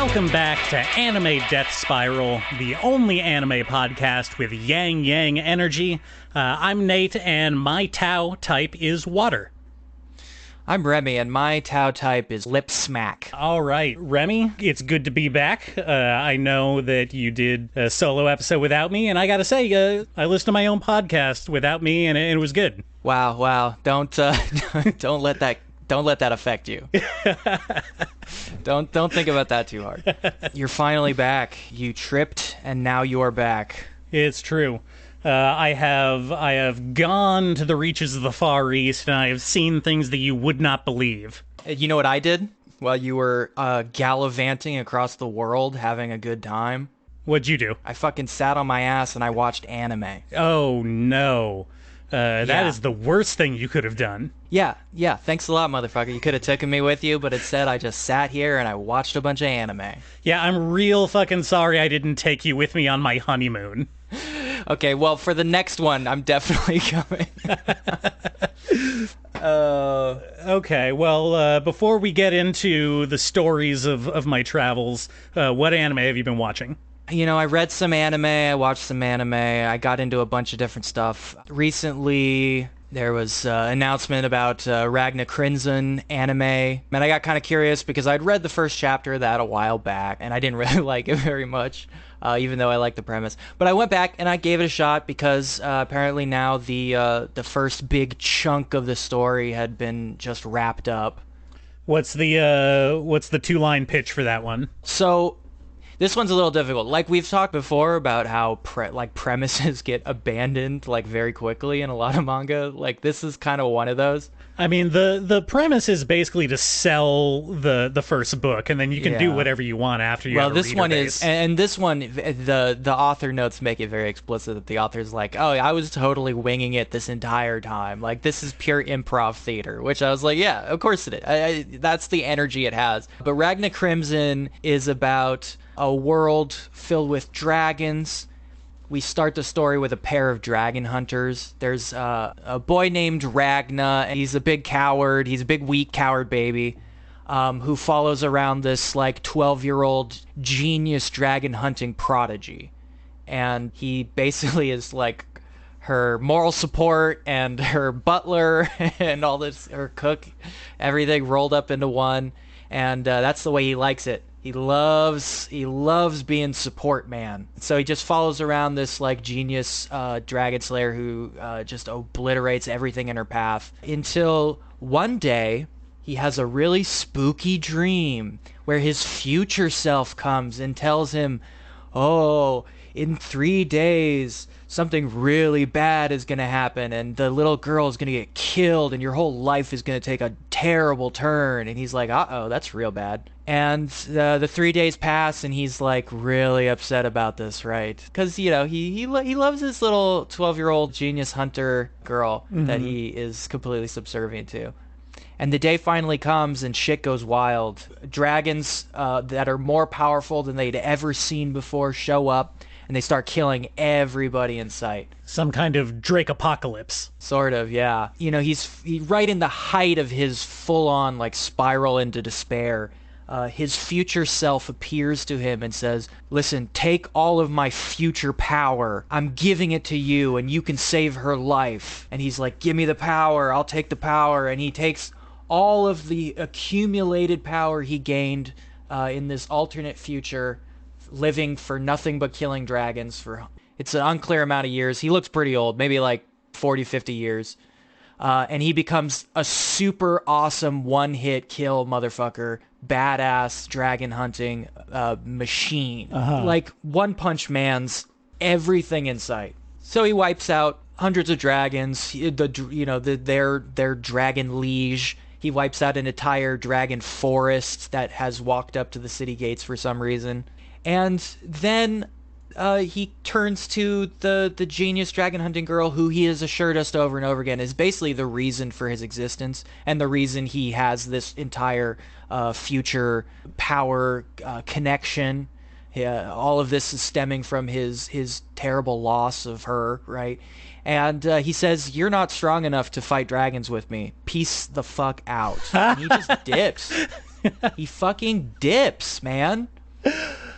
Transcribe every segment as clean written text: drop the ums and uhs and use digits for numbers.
Welcome back to Anime Death Spiral, the only anime podcast with yang energy. I'm Nate, and my Tau type is water. I'm Remy, and my Tau type is lip smack. All right, Remy, it's good to be back. I know that you did a solo episode without me, and I gotta say, I listened to my own podcast without me, and it was good. Wow! Don't let that affect you. Don't think about that too hard. You're finally back. You tripped, and now you're back. It's true. I have gone to the reaches of the Far East, and I have seen things that you would not believe. You know what I did while you were gallivanting across the world, having a good time? What'd you do? I fucking sat on my ass and I watched anime. Oh no. That is the worst thing you could have done. Yeah. Thanks a lot, motherfucker. You could have taken me with you, but instead I just sat here and I watched a bunch of anime. Yeah, I'm real fucking sorry I didn't take you with me on my honeymoon. Okay, well, for the next one, I'm definitely coming. Okay, well, before we get into the stories of my travels, what anime have you been watching? You know, I read some anime, I watched some anime, I got into a bunch of different stuff. Recently, there was an announcement about Ragna Crimson anime, and I got kind of curious because I'd read the first chapter of that a while back, and I didn't really like it very much, even though I liked the premise. But I went back and I gave it a shot because apparently now the first big chunk of the story had been just wrapped up. What's the two-line pitch for that one? So this one's a little difficult. Like we've talked before about how premises get abandoned like very quickly in a lot of manga. Like this is kind of one of those. I mean, the premise is basically to sell the first book, and then you can do whatever you want after you. Well, have a this one base. is, and this one, the author notes make it very explicit that the author's like, oh, I was totally winging it this entire time. Like this is pure improv theater, which I was like, yeah, of course it is. That's the energy it has. But Ragna Crimson is about a world filled with dragons. We start the story with a pair of dragon hunters. There's a boy named Ragna, and he's a big coward. He's a big, weak, coward baby who follows around this, like, 12-year-old genius dragon hunting prodigy. And he basically is, like, her moral support and her butler and all this, her cook, everything rolled up into one. And that's the way he likes it. He loves being support man. So he just follows around this like genius dragon slayer who just obliterates everything in her path until one day he has a really spooky dream where his future self comes and tells him, oh, in 3 days something really bad is going to happen and the little girl is going to get killed and your whole life is going to take a terrible turn. And he's like, uh-oh, that's real bad. And the 3 days pass and he's like really upset about this, right? Because, you know, he loves this little 12-year-old genius hunter girl that he is completely subservient to. And the day finally comes and shit goes wild. Dragons that are more powerful than they'd ever seen before show up, and they start killing everybody in sight. Some kind of Drake apocalypse. Sort of, yeah. You know, he's right in the height of his full-on, like, spiral into despair. His future self appears to him and says, listen, take all of my future power. I'm giving it to you, and you can save her life. And he's like, give me the power. I'll take the power. And he takes all of the accumulated power he gained in this alternate future, living for nothing but killing dragons for it's an unclear amount of years. He looks pretty old, maybe like 40, 50 years. And he becomes a super awesome one-hit kill motherfucker, badass dragon hunting machine. Like One Punch Man's everything in sight. So he wipes out hundreds of dragons, their dragon liege. He wipes out an entire dragon forest that has walked up to the city gates for some reason. And then he turns to the genius dragon hunting girl who he has assured us over and over again is basically the reason for his existence and the reason he has this entire future power connection. All of this is stemming from his terrible loss of her, right? And he says, you're not strong enough to fight dragons with me. Peace the fuck out. And he just dips. He fucking dips, man.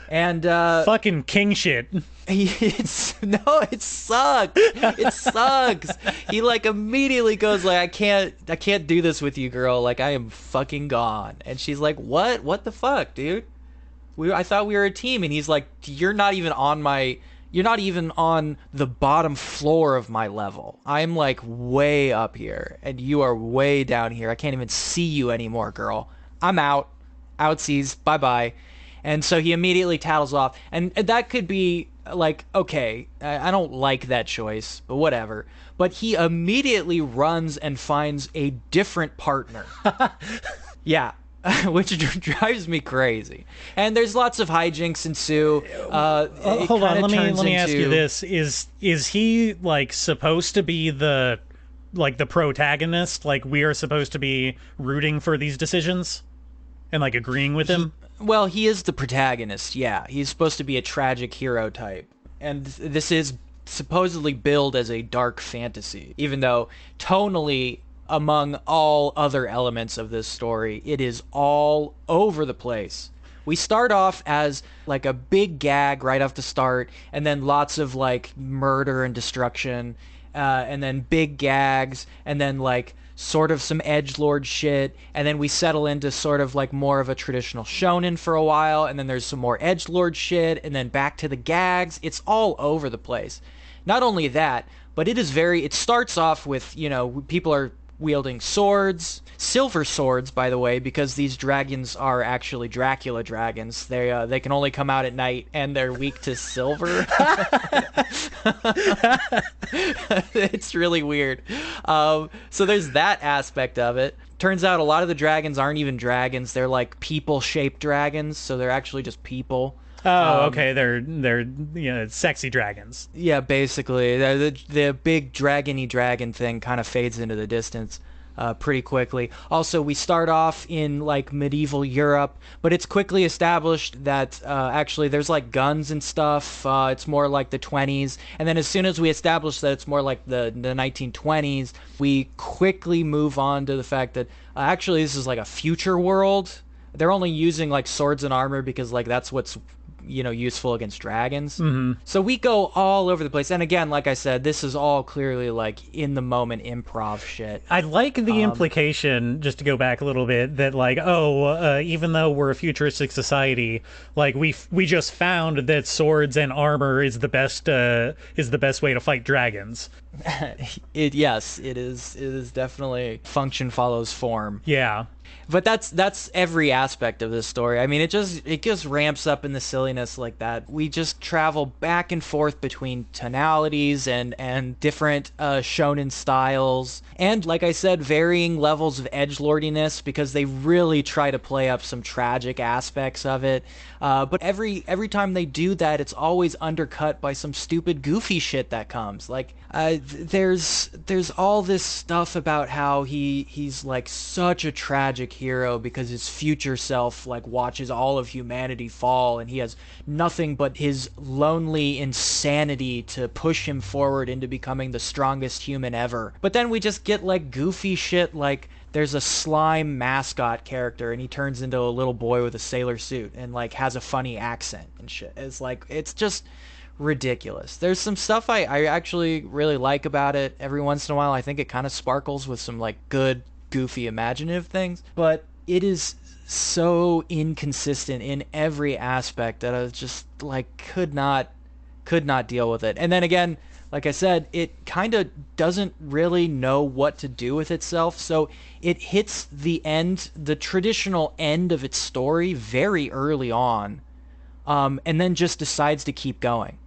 And Fucking king shit. it sucks. It sucks. He like immediately goes like, I can't do this with you, girl. Like, I am fucking gone. And she's like, what the fuck, dude? I thought we were a team. And he's like, you're not even on the bottom floor of my level. I'm like way up here and you are way down here. I can't even see you anymore, girl. I'm out. Outsies. Bye-bye. And so he immediately tattles off. And that could be like, okay, I don't like that choice, but whatever. But he immediately runs and finds a different partner. Yeah. Which drives me crazy. And there's lots of hijinks ensue. Hold on, let me ask you this. Is he like supposed to be the protagonist? Like, we are supposed to be rooting for these decisions and like agreeing with him? Well, he is the protagonist, yeah. He's supposed to be a tragic hero type. And this is supposedly billed as a dark fantasy, even though tonally, among all other elements of this story, it is all over the place. We start off as like a big gag right off the start, and then lots of like murder and destruction, and then big gags, and then like sort of some edgelord shit, and then we settle into sort of like more of a traditional shonen for a while, and then there's some more edgelord shit, and then back to the gags. It's all over the place. Not only that, but it starts off with, people are wielding swords, silver swords, by the way, because these dragons are actually Dracula dragons. They can only come out at night, and they're weak to silver. It's really weird. So there's that aspect of it. Turns out a lot of the dragons aren't even dragons. They're like people-shaped dragons, so they're actually just people. Oh, okay. They're sexy dragons. Yeah, basically. The big dragony dragon thing kind of fades into the distance pretty quickly. Also, we start off in like medieval Europe, but it's quickly established that actually there's like guns and stuff. It's more like the 20s. And then as soon as we establish that it's more like the 1920s, we quickly move on to the fact that actually this is like a future world. They're only using like swords and armor because like that's what's useful against dragons. Mm-hmm. So we go all over the place. And again, like I said, this is all clearly like in the moment improv shit. I like the implication, just to go back a little bit, that like, even though we're a futuristic society, like we just found that swords and armor is the best way to fight dragons. Yes, it is. It is definitely function follows form. Yeah. But that's every aspect of this story. I mean, it just ramps up in the silliness like that. We just travel back and forth between tonalities and different shonen styles, and like I said, varying levels of edgelordiness, because they really try to play up some tragic aspects of it. But every time they do that, it's always undercut by some stupid goofy shit that comes. Like there's all this stuff about how he's like such a tragic hero because his future self like watches all of humanity fall, and he has nothing but his lonely insanity to push him forward into becoming the strongest human ever. But then we just get like goofy shit like there's a slime mascot character and he turns into a little boy with a sailor suit and like has a funny accent and shit. It's just ridiculous. There's some stuff I actually really like about it. Every once in a while I think it kind of sparkles with some like good goofy imaginative things, but it is so inconsistent in every aspect that I was just like could not deal with it. And then again, like I said, it kind of doesn't really know what to do with itself, so it hits the traditional end of its story very early on, and then just decides to keep going.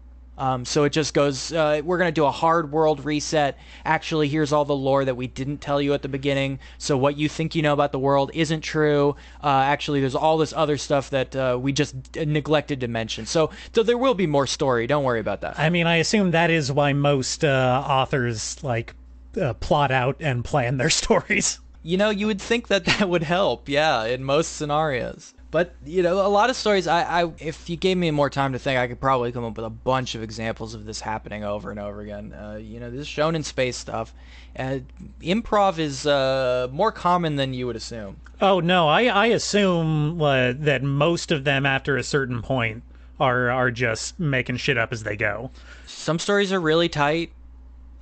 So it just goes, we're going to do a hard world reset. Actually, here's all the lore that we didn't tell you at the beginning. So what you think you know about the world isn't true. Actually, there's all this other stuff that we just neglected to mention. So there will be more story. Don't worry about that. I mean, I assume that is why most authors plot out and plan their stories. You would think that would help, yeah, in most scenarios. But a lot of stories. If you gave me more time to think, I could probably come up with a bunch of examples of this happening over and over again. This shonen space stuff. Improv is more common than you would assume. Oh no, I assume that most of them after a certain point are just making shit up as they go. Some stories are really tight,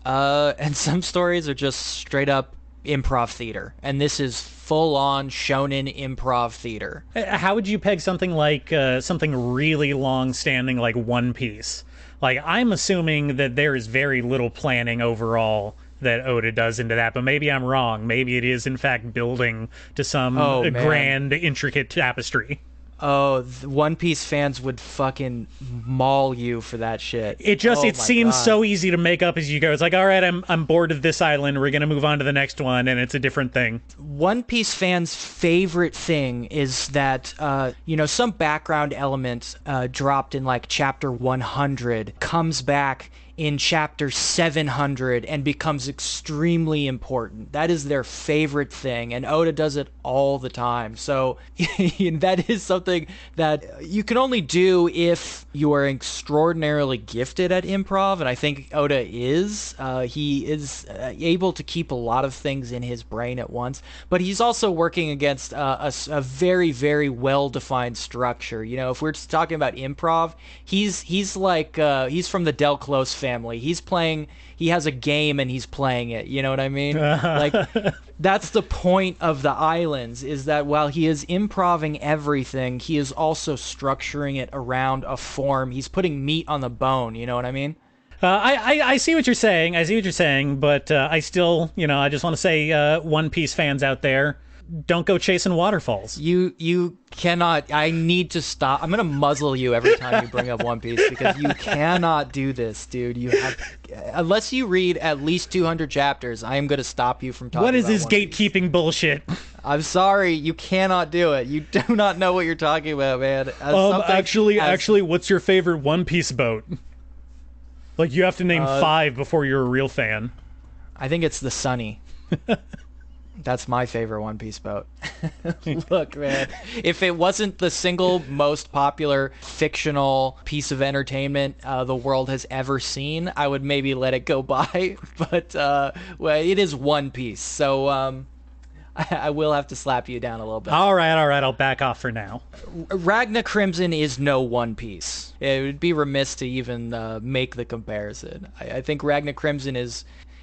and some stories are just straight up improv theater, and this is full-on shonen improv theater. How would you peg something like something really long-standing like One Piece? Like, I'm assuming that there is very little planning overall that Oda does into that, but maybe I'm wrong. Maybe it is in fact building to some grand, intricate tapestry. Oh, One Piece fans would fucking maul you for that shit. It seems so easy to make up as you go. It's like, all right, I'm bored of this island. We're gonna move on to the next one, and it's a different thing. One Piece fans' favorite thing is that some background element dropped in like chapter 100 comes back in chapter 700 and becomes extremely important. That is their favorite thing, and Oda does it all the time. So that is something that you can only do if you are extraordinarily gifted at improv, and I think Oda is. He is able to keep a lot of things in his brain at once, but he's also working against a very, very well-defined structure. If we're just talking about improv, he's from the Del Close family. He has a game and he's playing it. You know what I mean? Like, that's the point of the islands, is that while he is improving everything, he is also structuring it around a form. He's putting meat on the bone. You know what I mean? I see what you're saying. But I still, I just want to say, One Piece fans out there, don't go chasing waterfalls. You cannot. I need to stop. I'm gonna muzzle you every time you bring up One Piece, because you cannot do this, dude. Unless you read at least 200 chapters, I am gonna stop you from talking. What is about this gatekeeping bullshit? I'm sorry, you cannot do it. You do not know what you're talking about, man. Actually, what's your favorite One Piece boat? Like, you have to name 5 before you're a real fan. I think it's the Sunny. That's my favorite One Piece boat. Look, man, if it wasn't the single most popular fictional piece of entertainment the world has ever seen, I would maybe let it go by. But it is One Piece, so I will have to slap you down a little bit. All right, I'll back off for now. Ragna Crimson is no One Piece. It would be remiss to even make the comparison. I think Ragna Crimson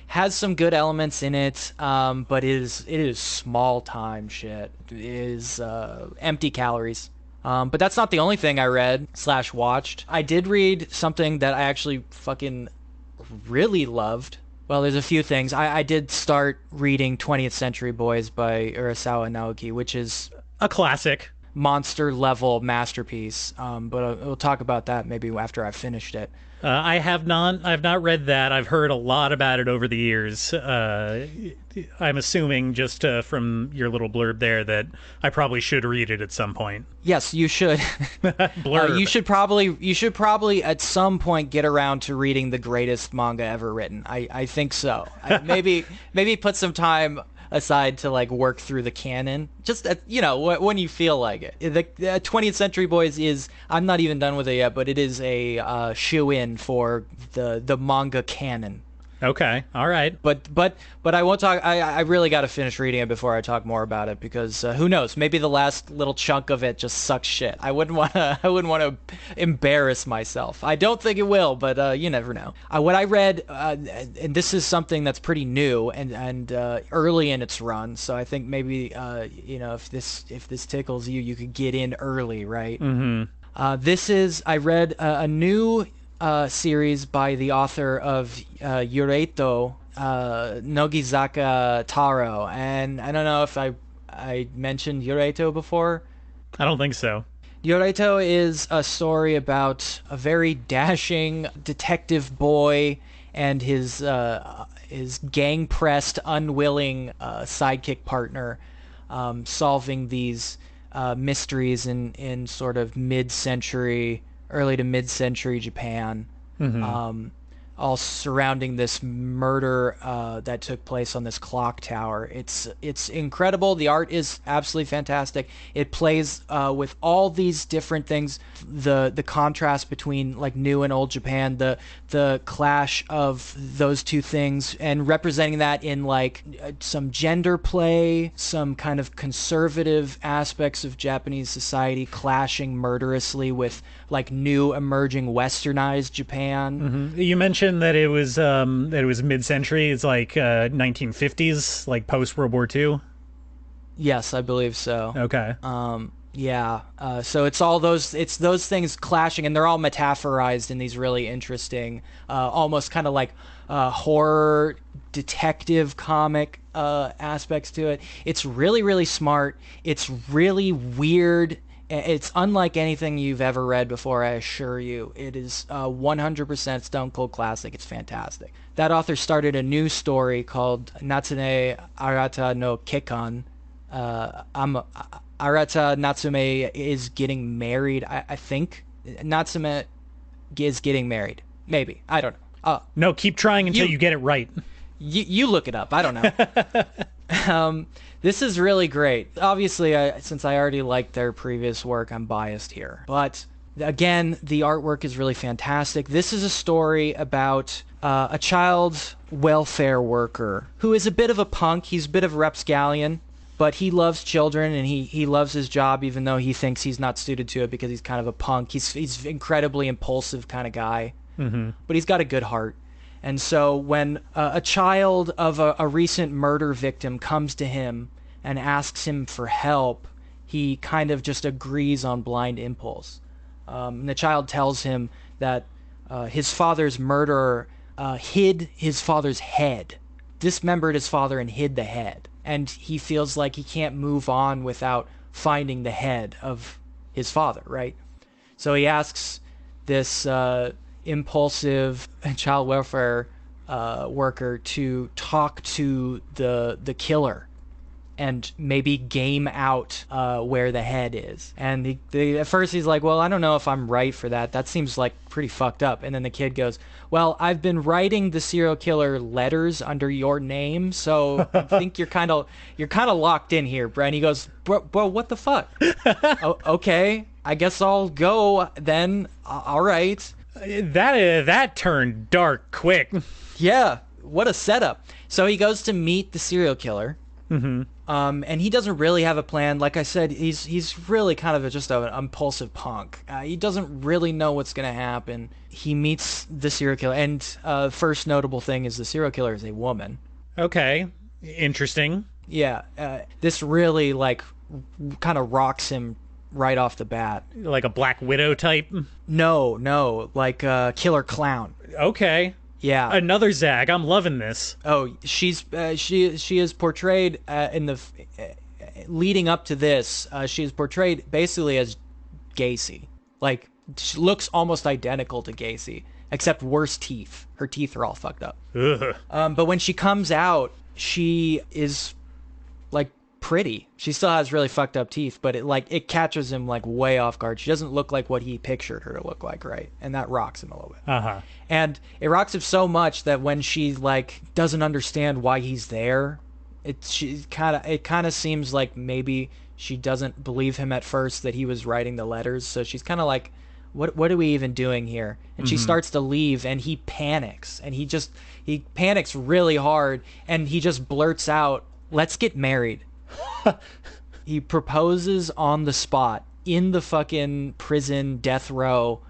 has some good elements in it, but it is small time shit. It is empty calories. But that's not the only thing I read / watched. I did read something that I actually fucking really loved. Well, there's a few things. I did start reading 20th Century Boys by Urasawa Naoki, which is a classic, monster level masterpiece. But we'll talk about that maybe after I've finished it. I've not read that. I've heard a lot about it over the years. I'm assuming just from your little blurb there that I probably should read it at some point. Yes, you should. Blurb. You should probably at some point get around to reading the greatest manga ever written. I think so. Maybe put some time aside to like work through the canon, just when you feel like it. The 20th Century Boys is, I'm not even done with it yet, but it is a shoe-in for the manga canon. Okay, all right. But I won't talk. I really got to finish reading it before I talk more about it, because who knows? Maybe the last little chunk of it just sucks shit. I wouldn't want to embarrass myself. I don't think it will, but you never know. What I read, and this is something that's pretty new and early in its run, so I think maybe if this tickles you, you could get in early, right? Mm-hmm. I read a new series by the author of Yureito, Nogizaka Taro, and I don't know if I mentioned Yureito before. I don't think so. Yureito is a story about a very dashing detective boy and his gang-pressed, unwilling sidekick partner solving these mysteries in sort of early to mid-century Japan. Mm-hmm. all surrounding this murder that took place on this clock tower. It's incredible. The art is absolutely fantastic. It plays with all these different things. The contrast between like new and old Japan, the clash of those two things, and representing that in like some gender play, some kind of conservative aspects of Japanese society clashing murderously with like new emerging westernized Japan. Mm-hmm. You mentioned that it was mid-century. It's like 1950s, like post World War II. Yes, I believe so. Okay. Yeah. So it's those things clashing, and they're all metaphorized in these really interesting, almost kind of like horror detective comic aspects to it. It's really, really smart. It's really weird. It's unlike anything you've ever read before, I assure you. It is 100% Stone Cold classic. It's fantastic. That author started a new story called Natsume Arata no Kekan. Arata Natsume is getting married, I think. Natsume is getting married. Maybe. I don't know. No, keep trying until you get it right. You look it up. I don't know. This is really great. Obviously, since I already liked their previous work, I'm biased here. But again, the artwork is really fantastic. This is a story about a child welfare worker who is a bit of a punk. He's a bit of a rapscallion, but he loves children and he loves his job, even though he thinks he's not suited to it because he's kind of a punk. He's incredibly impulsive kind of guy, but he's got a good heart. And so when a child of a recent murder victim comes to him and asks him for help, he kind of just agrees on blind impulse. And the child tells him that his father's murderer hid his father's head, dismembered his father and hid the head. And he feels like he can't move on without finding the head of his father, right? So he asks this impulsive child welfare worker to talk to the killer and maybe game out where the head is. And at first he's like, well, I don't know if I'm right for that. That seems like pretty fucked up. And then the kid goes, well, I've been writing the serial killer letters under your name, so I think you're kind of locked in here, Brent. He goes, bro, what the fuck? Okay, I guess I'll go then. All right. That turned dark quick. Yeah, what a setup. So he goes to meet the serial killer. And he doesn't really have a plan. Like I said, he's really kind of just an impulsive punk. He doesn't really know what's going to happen. He meets the serial killer, and first notable thing is the serial killer is a woman. Okay, interesting. Yeah, this really like kind of rocks him right off the bat. Like a Black Widow type? No, like Killer Clown. Okay. Yeah, another Zag. I'm loving this. Oh, she is portrayed in the leading up to this. She is portrayed basically as Gacy. Like she looks almost identical to Gacy, except worse teeth. Her teeth are all fucked up. But when she comes out, she is like pretty. She still has really fucked up teeth, but it catches him like way off guard. She doesn't look like what he pictured her to look like, right? And that rocks him a little bit. And it rocks him so much that when she like doesn't understand why he's there, it kind of seems like maybe she doesn't believe him at first that he was writing the letters. So she's kind of like, what are we even doing here? And she starts to leave, and he panics, and he panics really hard, and he just blurts out, "Let's get married." He proposes on the spot in the fucking prison death row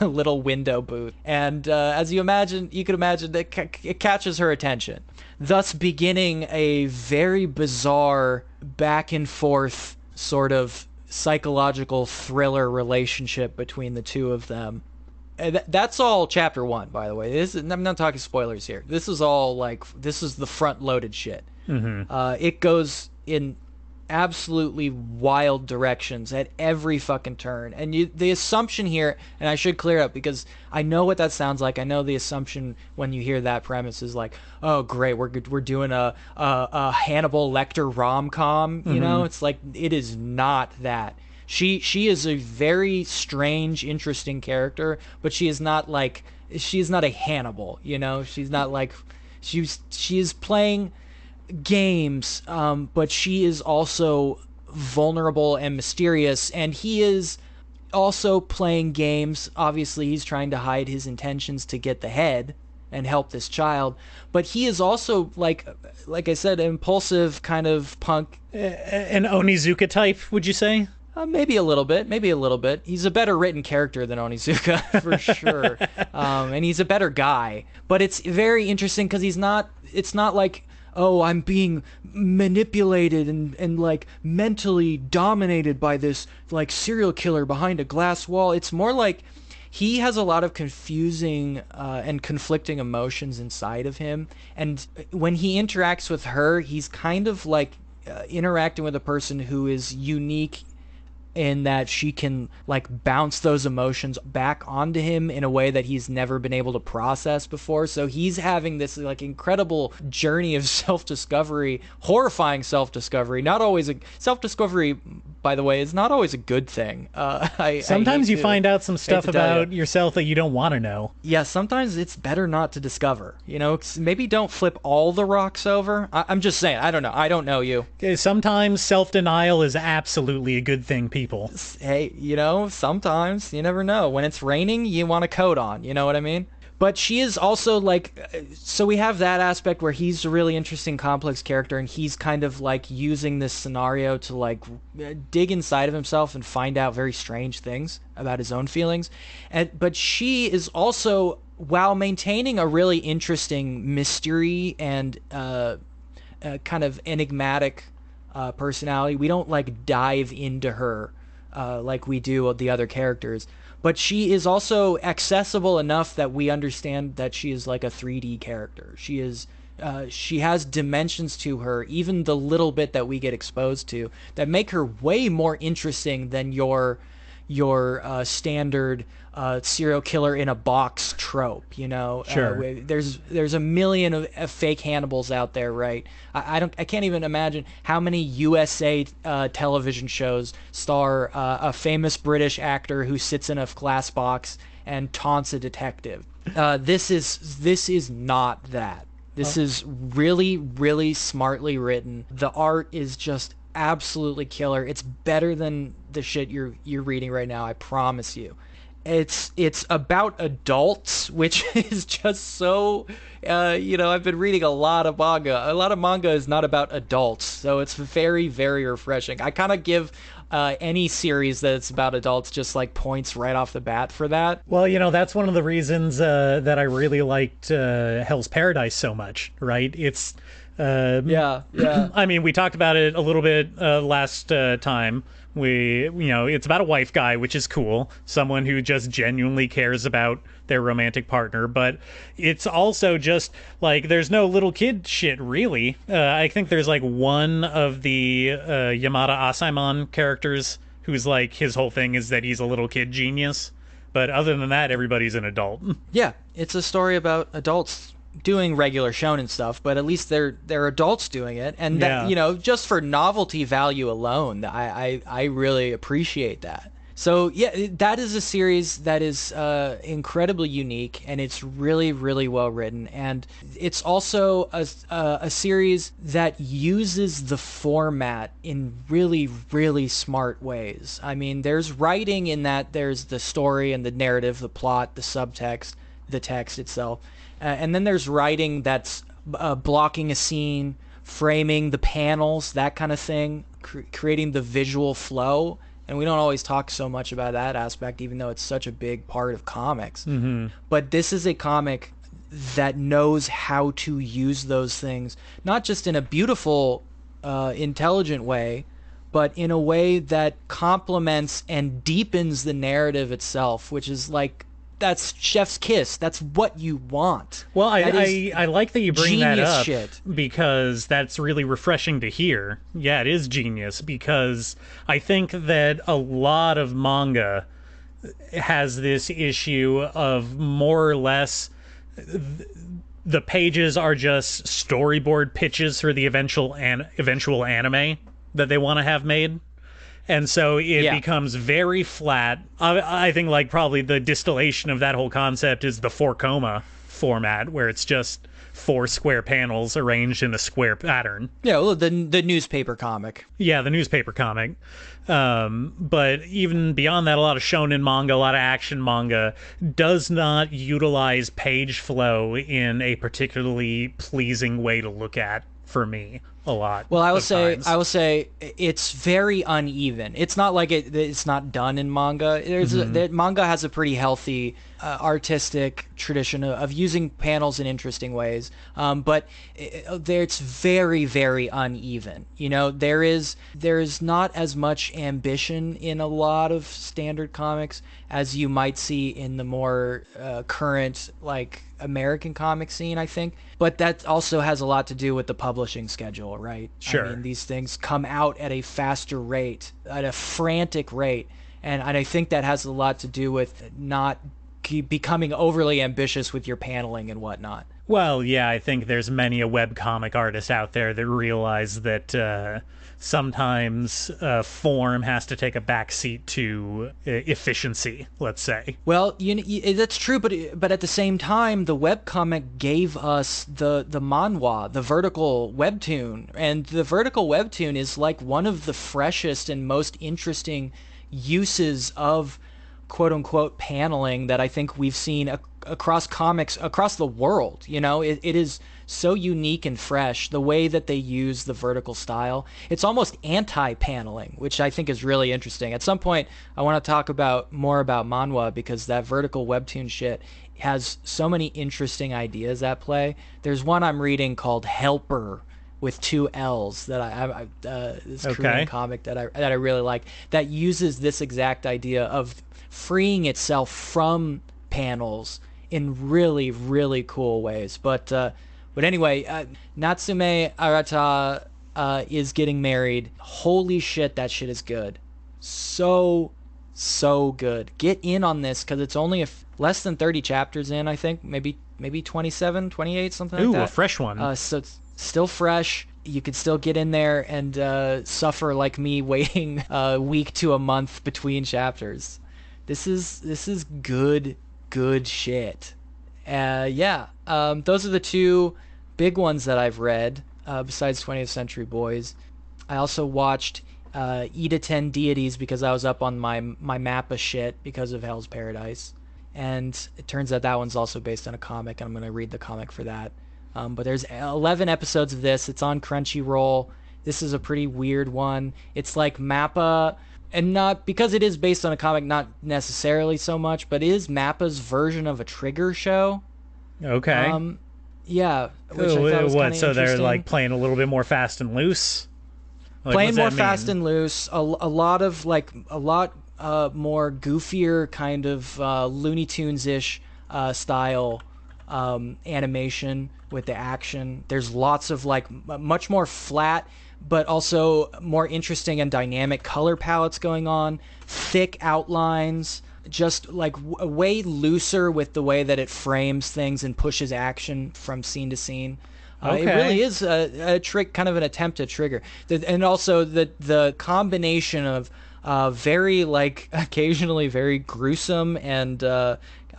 little window booth, and as you could imagine it catches her attention, thus beginning a very bizarre back and forth sort of psychological thriller relationship between the two of them. That's all chapter 1, by the way. I'm not talking spoilers here. This is the front loaded shit. It goes in absolutely wild directions at every fucking turn, and the assumption here, and I should clear up because I know what that sounds like. I know the assumption when you hear that premise is like, oh great, we're doing a Hannibal Lecter rom-com, you know. It's like, it is not that. She is a very strange, interesting character, but she is not like she's not a Hannibal, you know? She's not like she's playing games, but she is also vulnerable and mysterious, and he is also playing games. Obviously, he's trying to hide his intentions to get the head and help this child, but he is also like I said, impulsive kind of punk. An Onizuka type, would you say? Maybe a little bit. He's a better written character than Onizuka for sure, and he's a better guy. But it's very interesting because it's not like, oh, I'm being manipulated and like mentally dominated by this like serial killer behind a glass wall. It's more like he has a lot of confusing and conflicting emotions inside of him. And when he interacts with her, he's kind of like interacting with a person who is unique in that she can like bounce those emotions back onto him in a way that he's never been able to process before. So he's having this like incredible journey of self-discovery, horrifying self-discovery. Not always a self-discovery, by the way, is not always a good thing. Sometimes you find out some stuff about yourself that you don't want to know. Yeah, sometimes it's better not to discover. You know, maybe don't flip all the rocks over. I'm just saying, I don't know. I don't know you. Sometimes self-denial is absolutely a good thing, people. Hey, you know, sometimes you never know. When it's raining, you want a coat on. You know what I mean? But she is also like, so we have that aspect where he's a really interesting, complex character, and he's kind of like using this scenario to like dig inside of himself and find out very strange things about his own feelings. But she is also, while maintaining a really interesting mystery and kind of enigmatic personality, we don't like dive into her like we do with the other characters. But she is also accessible enough that we understand that she is like a 3D character. She has dimensions to her, even the little bit that we get exposed to, that make her way more interesting than your standard serial killer in a box trope. You know, sure. There's a million of fake Hannibals out there, right? I can't even imagine how many USA television shows star a famous British actor who sits in a glass box and taunts a detective. This is not that. This is really, really smartly written. The art is just absolutely killer. It's better than the shit you're reading right now, I promise you. It's about adults, which is just so I've been reading a lot of manga. A lot of manga is not about adults, so it's very, very refreshing. I kind of give any series that's about adults just like points right off the bat for that. Well, that's one of the reasons that I really liked Hell's Paradise so much, right? It's yeah. I mean, we talked about it a little bit last time. It's about a wife guy, which is cool. Someone who just genuinely cares about their romantic partner. But it's also just like, there's no little kid shit, really. I think there's like one of the Yamada Asaemon characters who's like, his whole thing is that he's a little kid genius. But other than that, everybody's an adult. Yeah, it's a story about adults doing regular shonen stuff, but at least they're adults doing it, and that, just for novelty value alone, I really appreciate that. So yeah, that is a series that is incredibly unique, and it's really, really well written, and it's also a series that uses the format in really, really smart ways. I mean, there's writing in that, there's the story and the narrative, the plot, the subtext, the text itself. And then there's writing that's blocking a scene, framing the panels, that kind of thing, creating the visual flow. And we don't always talk so much about that aspect, even though it's such a big part of comics. Mm-hmm. But this is a comic that knows how to use those things, not just in a beautiful, intelligent way, but in a way that complements and deepens the narrative itself, which is like, that's chef's kiss. That's what you want. Well, I like that you bring that up shit. Because that's really refreshing to hear. Yeah, it is genius, because I think that a lot of manga has this issue of more or less the pages are just storyboard pitches for the eventual anime that they want to have made. And so it becomes very flat. I think like probably the distillation of that whole concept is the 4-coma format, where it's just 4 square panels arranged in a square pattern. Yeah, well, the newspaper comic. Yeah, the newspaper comic. But even beyond that, a lot of shonen manga, a lot of action manga does not utilize page flow in a particularly pleasing way to look at for me. A lot. Well, I will say it's very uneven. It's not like it's not done in manga. Manga has a pretty healthy artistic tradition of using panels in interesting ways, but it's very, very uneven. You know, there is not as much ambition in a lot of standard comics as you might see in the more current, like, American comic scene, I think. But that also has a lot to do with the publishing schedule, right? Sure. I mean, these things come out at a faster rate, at a frantic rate, and I think that has a lot to do with not becoming overly ambitious with your paneling and whatnot. Well, yeah, I think there's many a webcomic artist out there that realize that sometimes form has to take a backseat to efficiency, let's say. Well, that's true, but at the same time, the webcomic gave us the manhwa, the vertical webtoon, and the vertical webtoon is like one of the freshest and most interesting uses of quote-unquote paneling that I think we've seen across comics across the world. You know, it is so unique and fresh, the way that they use the vertical style. It's almost anti-paneling, which I think is really interesting. At some point, I want to talk more about manhwa, because that vertical webtoon shit has so many interesting ideas at play. There's one I'm reading called Helper, with 2 L's, that this Korean comic that I really like, that uses this exact idea of freeing itself from panels in really, really cool ways. But anyway, Natsume Arata is Getting Married. Holy shit, that shit is good. So good. Get in on this, because it's only less than 30 chapters in, I think. Maybe 27, 28, something like that. Ooh, a fresh one. So it's still fresh. You could still get in there and suffer like me, waiting a week to a month between chapters. This is good shit. Those are the 2 big ones that I've read, besides 20th Century Boys. I also watched Ida 10 Deities, because I was up on my Mappa shit because of Hell's Paradise. And it turns out that one's also based on a comic, and I'm going to read the comic for that. But there's 11 episodes of this. It's on Crunchyroll. This is a pretty weird one. It's like Mappa, and not because it is based on a comic, not necessarily so much, but it is Mappa's version of a Trigger show. Okay. Yeah. Which I thought was what? So they're like playing a little bit more fast and loose. Like, playing more fast and loose. A lot more goofier kind of Looney Tunes-ish style animation with the action. There's lots of like much more flat, but also more interesting and dynamic color palettes going on, thick outlines, just like way looser with the way that it frames things and pushes action from scene to scene. It really is a trick, kind of an attempt to Trigger. And also the combination of very, like, occasionally very gruesome and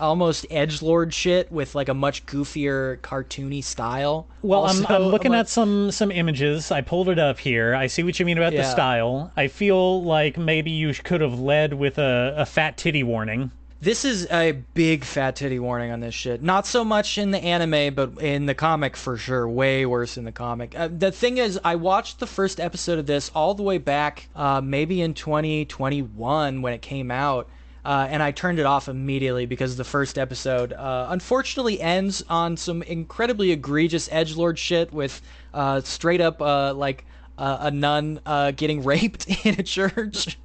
almost edgelord shit with like a much goofier cartoony style. Well, also, I'm looking at some images. I pulled it up here. I see what you mean about the style. I feel like maybe you could have led with a fat titty warning. This is a big fat titty warning on this shit. Not so much in the anime, but in the comic for sure. Way worse in the comic. The thing is, I watched the first episode of this all the way back, maybe in 2021 when it came out. And I turned it off immediately because the first episode unfortunately ends on some incredibly egregious edgelord shit with straight up like a nun getting raped in a church,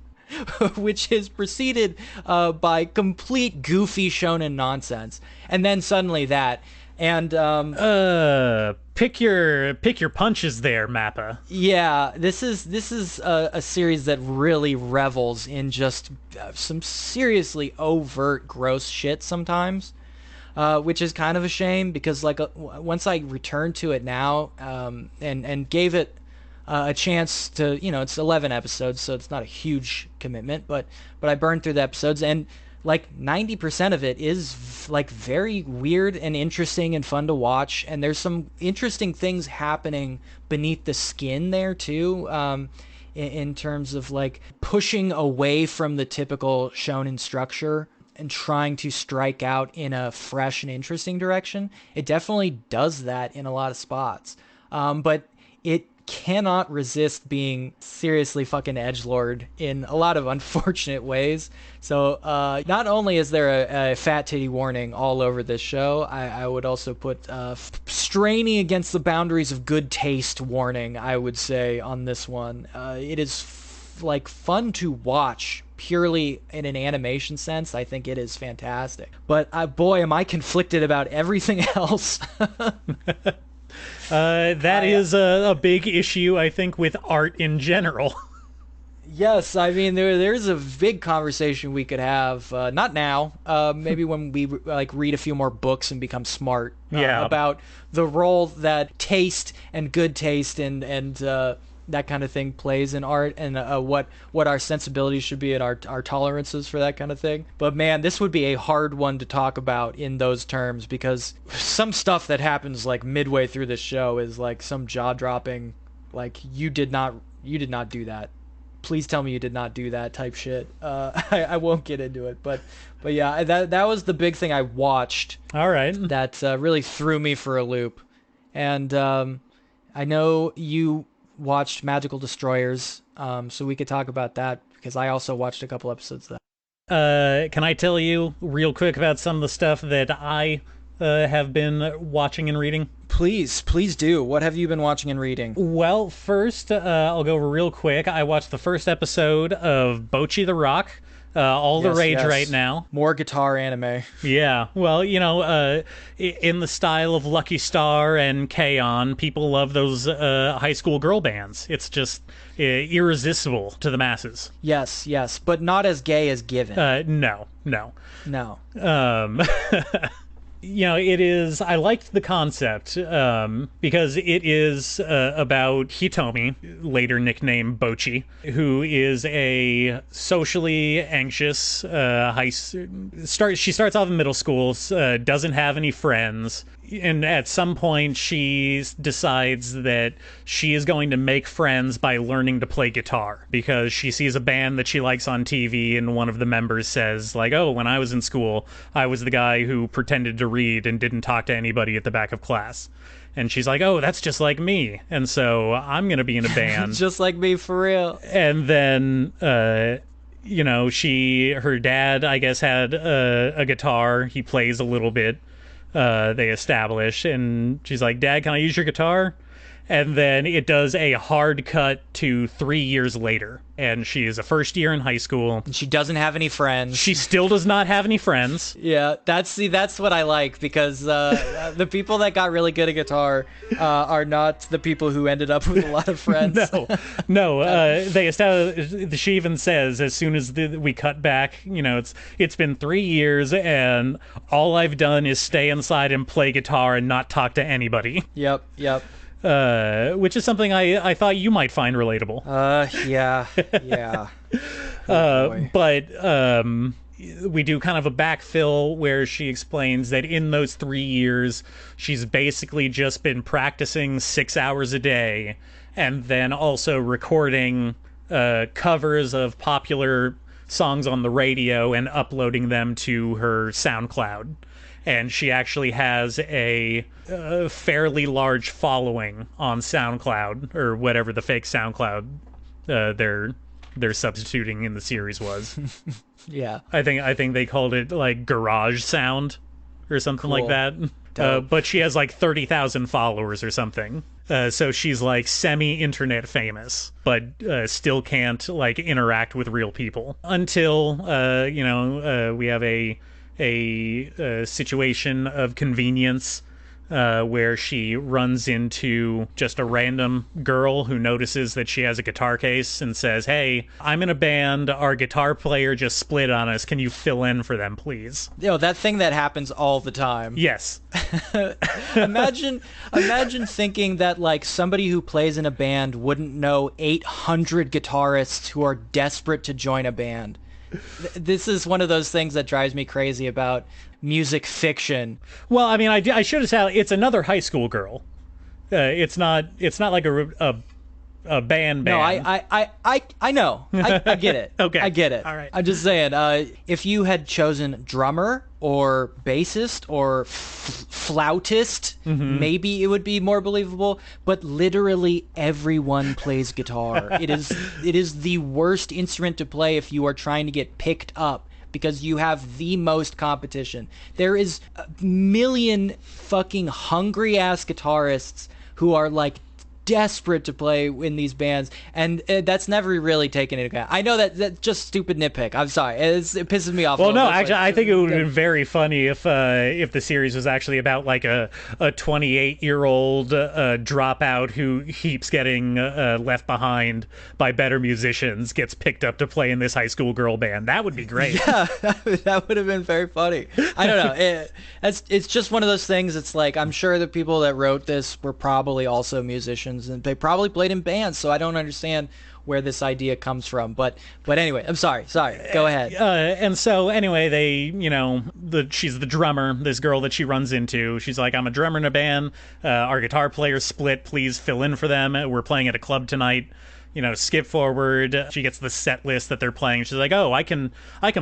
which is preceded by complete goofy shonen nonsense, and then suddenly that. And pick your punches there, Mappa. Yeah, this is a series that really revels in just some seriously overt gross shit sometimes, which is kind of a shame, because like once I returned to it now and gave it a chance to, it's 11 episodes, so it's not a huge commitment, but I burned through the episodes, and like 90% of it is like very weird and interesting and fun to watch, and there's some interesting things happening beneath the skin there too, in terms of like pushing away from the typical shonen structure and trying to strike out in a fresh and interesting direction. It definitely does that in a lot of spots. But it cannot resist being seriously fucking edgelord in a lot of unfortunate ways. So not only is there a fat titty warning all over this show, I would also put straining against the boundaries of good taste warning, I would say, on this one. It is like fun to watch purely in an animation sense. I think it is fantastic, but boy, am I conflicted about everything else. That is a big issue, I think, with art in general. Yes, I mean there's a big conversation we could have. Not now. Maybe when we like read a few more books and become smart. About the role that taste and good taste and that kind of thing plays in art, and what our sensibilities should be and our tolerances for that kind of thing. But man, this would be a hard one to talk about in those terms, because some stuff that happens like midway through the show is like some jaw-dropping, like you did not do that. Please tell me you did not do that type shit. I won't get into it, but yeah, that was the big thing I watched. All right. That really threw me for a loop. And I know you watched Magical Destroyers, so we could talk about that, because I also watched a couple episodes of that. Can I tell you real quick about some of the stuff that I have been watching and reading? Please do. What have you been watching and reading? Well, first, I'll go over real quick. I watched the first episode of Bocchi the Rock. All the rage right now. More guitar anime. Yeah. Well, in the style of Lucky Star and K-On!, people love those high school girl bands. It's just irresistible to the masses. Yes, but not as gay as Given. No. It is. I liked the concept because it is about Hitomi, later nicknamed Bocchi, who is a socially anxious She starts off in middle school, doesn't have any friends, and at some point she decides that she is going to make friends by learning to play guitar, because she sees a band that she likes on TV, and one of the members says, like, oh, when I was in school, I was the guy who pretended to read and didn't talk to anybody at the back of class. And she's like, oh, that's just like me, and so I'm going to be in a band. Just like me, for real. And then her dad, I guess, had a guitar. He plays a little bit. They establish, and she's like, Dad, can I use your guitar? And then it does a hard cut to 3 years later, and she is a first year in high school. And she doesn't have any friends. She still does not have any friends. Yeah, that's what I like, because the people that got really good at guitar are not the people who ended up with a lot of friends. No. They establish. She even says, as soon as we cut back, it's been 3 years, and all I've done is stay inside and play guitar and not talk to anybody. Yep. Which is something I thought you might find relatable. Yeah. But we do kind of a backfill where she explains that in those 3 years, she's basically just been practicing 6 hours a day, and then also recording covers of popular songs on the radio and uploading them to her SoundCloud. And she actually has a fairly large following on SoundCloud, or whatever the fake SoundCloud they're substituting in the series was. Yeah. I think they called it like Garage Sound or something like that. But she has like 30,000 followers or something. So she's like semi-internet famous, but still can't like interact with real people until we have a situation of convenience where she runs into just a random girl who notices that she has a guitar case and says, "Hey, I'm in a band. Our guitar player just split on us. Can you fill in for them, please?" That thing that happens all the time. Yes. Imagine thinking that like somebody who plays in a band wouldn't know 800 guitarists who are desperate to join a band. This is one of those things that drives me crazy about music fiction. Well, I mean, I should have said it's another high school girl. It's not like a band. No, I know. I get it. Okay. I get it. All right. I'm just saying, if you had chosen drummer or bassist or flautist, maybe it would be more believable. But literally everyone plays guitar. It is the worst instrument to play if you are trying to get picked up, because you have the most competition. There is a million fucking hungry ass guitarists who are like desperate to play in these bands, and that's never really taken into account. I know that's just stupid nitpick. I'm sorry, it pisses me off. Well, no, actually, I think it would have been very funny if the series was actually about like a 28-year-old dropout who keeps getting left behind by better musicians, gets picked up to play in this high school girl band. That would be great. Yeah, that would have been very funny. I don't know. It's just one of those things. It's like, I'm sure the people that wrote this were probably also musicians, and they probably played in bands, so I don't understand where this idea comes from. But anyway, I'm sorry. Go ahead. And so anyway, they, she's the drummer, this girl that she runs into. She's like, "I'm a drummer in a band. Our guitar player split. Please fill in for them. We're playing at a club tonight." Skip forward. She gets the set list that they're playing. She's like, "Oh, I can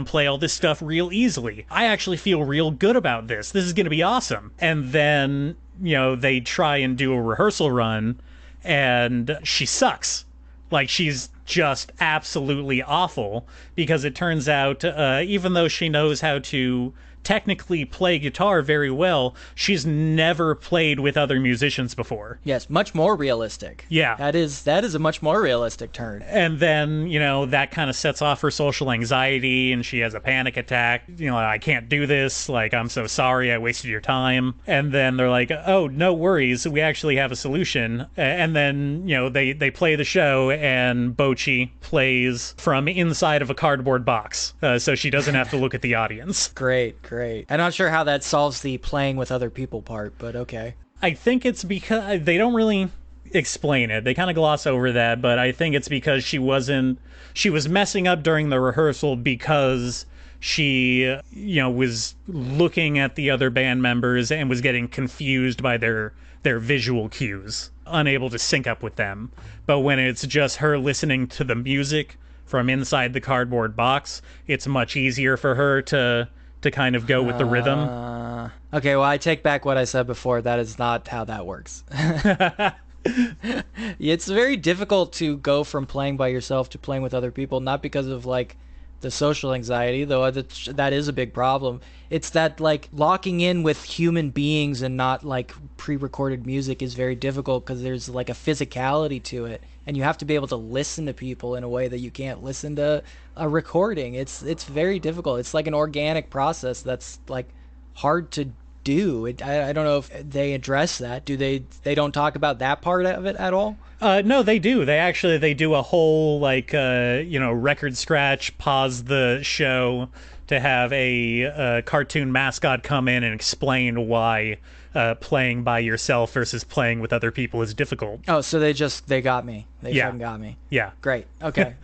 play all this stuff real easily. I actually feel real good about this. This is going to be awesome." And then, they try and do a rehearsal run, and she sucks. Like, she's just absolutely awful, because it turns out, even though she knows how to technically play guitar very well, she's never played with other musicians before. Yes, much more realistic. Yeah. That is a much more realistic turn. And then, that kind of sets off her social anxiety, and she has a panic attack. "I can't do this. Like, I'm so sorry, I wasted your time." And then they're like, "Oh, no worries. We actually have a solution." And then, they play the show, and Bocchi plays from inside of a cardboard box, so she doesn't have to look at the audience. Great. I'm not sure how that solves the playing with other people part, but okay. I think it's because they don't really explain it. They kind of gloss over that, but I think it's because she was messing up during the rehearsal because she, was looking at the other band members and was getting confused by their visual cues, unable to sync up with them. But when it's just her listening to the music from inside the cardboard box, it's much easier for her to kind of go with the rhythm. Okay, well, I take back what I said before. That is not how that works. It's very difficult to go from playing by yourself to playing with other people, not because of like the social anxiety, though that is a big problem. It's that like locking in with human beings and not like pre-recorded music is very difficult, because there's like a physicality to it, and you have to be able to listen to people in a way that you can't listen to a recording. It's very difficult. It's like an organic process that's like hard to do. I don't know if they address that. Do they don't talk about that part of it at all? No, they do. They do a whole like record scratch, pause the show to have a cartoon mascot come in and explain why playing by yourself versus playing with other people is difficult. Oh, so they got me. They fucking got me. Yeah. Great. Okay.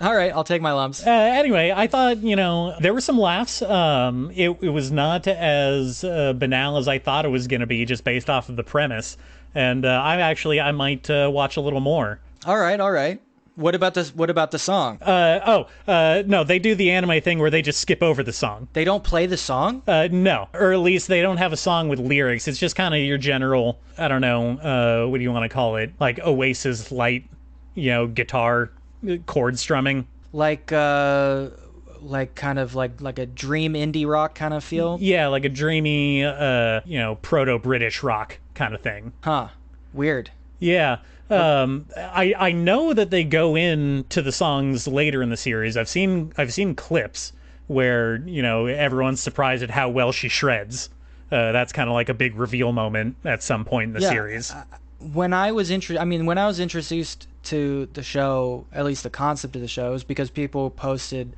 All right, I'll take my lumps. Anyway, I thought, there were some laughs. It was not as banal as I thought it was going to be, just based off of the premise. And I might watch a little more. All right. What about the song? No, they do the anime thing where they just skip over the song. They don't play the song? No. Or at least they don't have a song with lyrics. It's just kind of your general, I don't know, what do you want to call it? Like Oasis light, guitar chord strumming. Like kind of like a dream indie rock kind of feel? Yeah, like a dreamy, proto-British rock kind of thing. Huh. Weird. Yeah. I know that they go into the songs later in the series. I've seen clips where, everyone's surprised at how well she shreds That's kind of like a big reveal moment at some point in the series. When I was introduced to the show, at least the concept of the show, is because people posted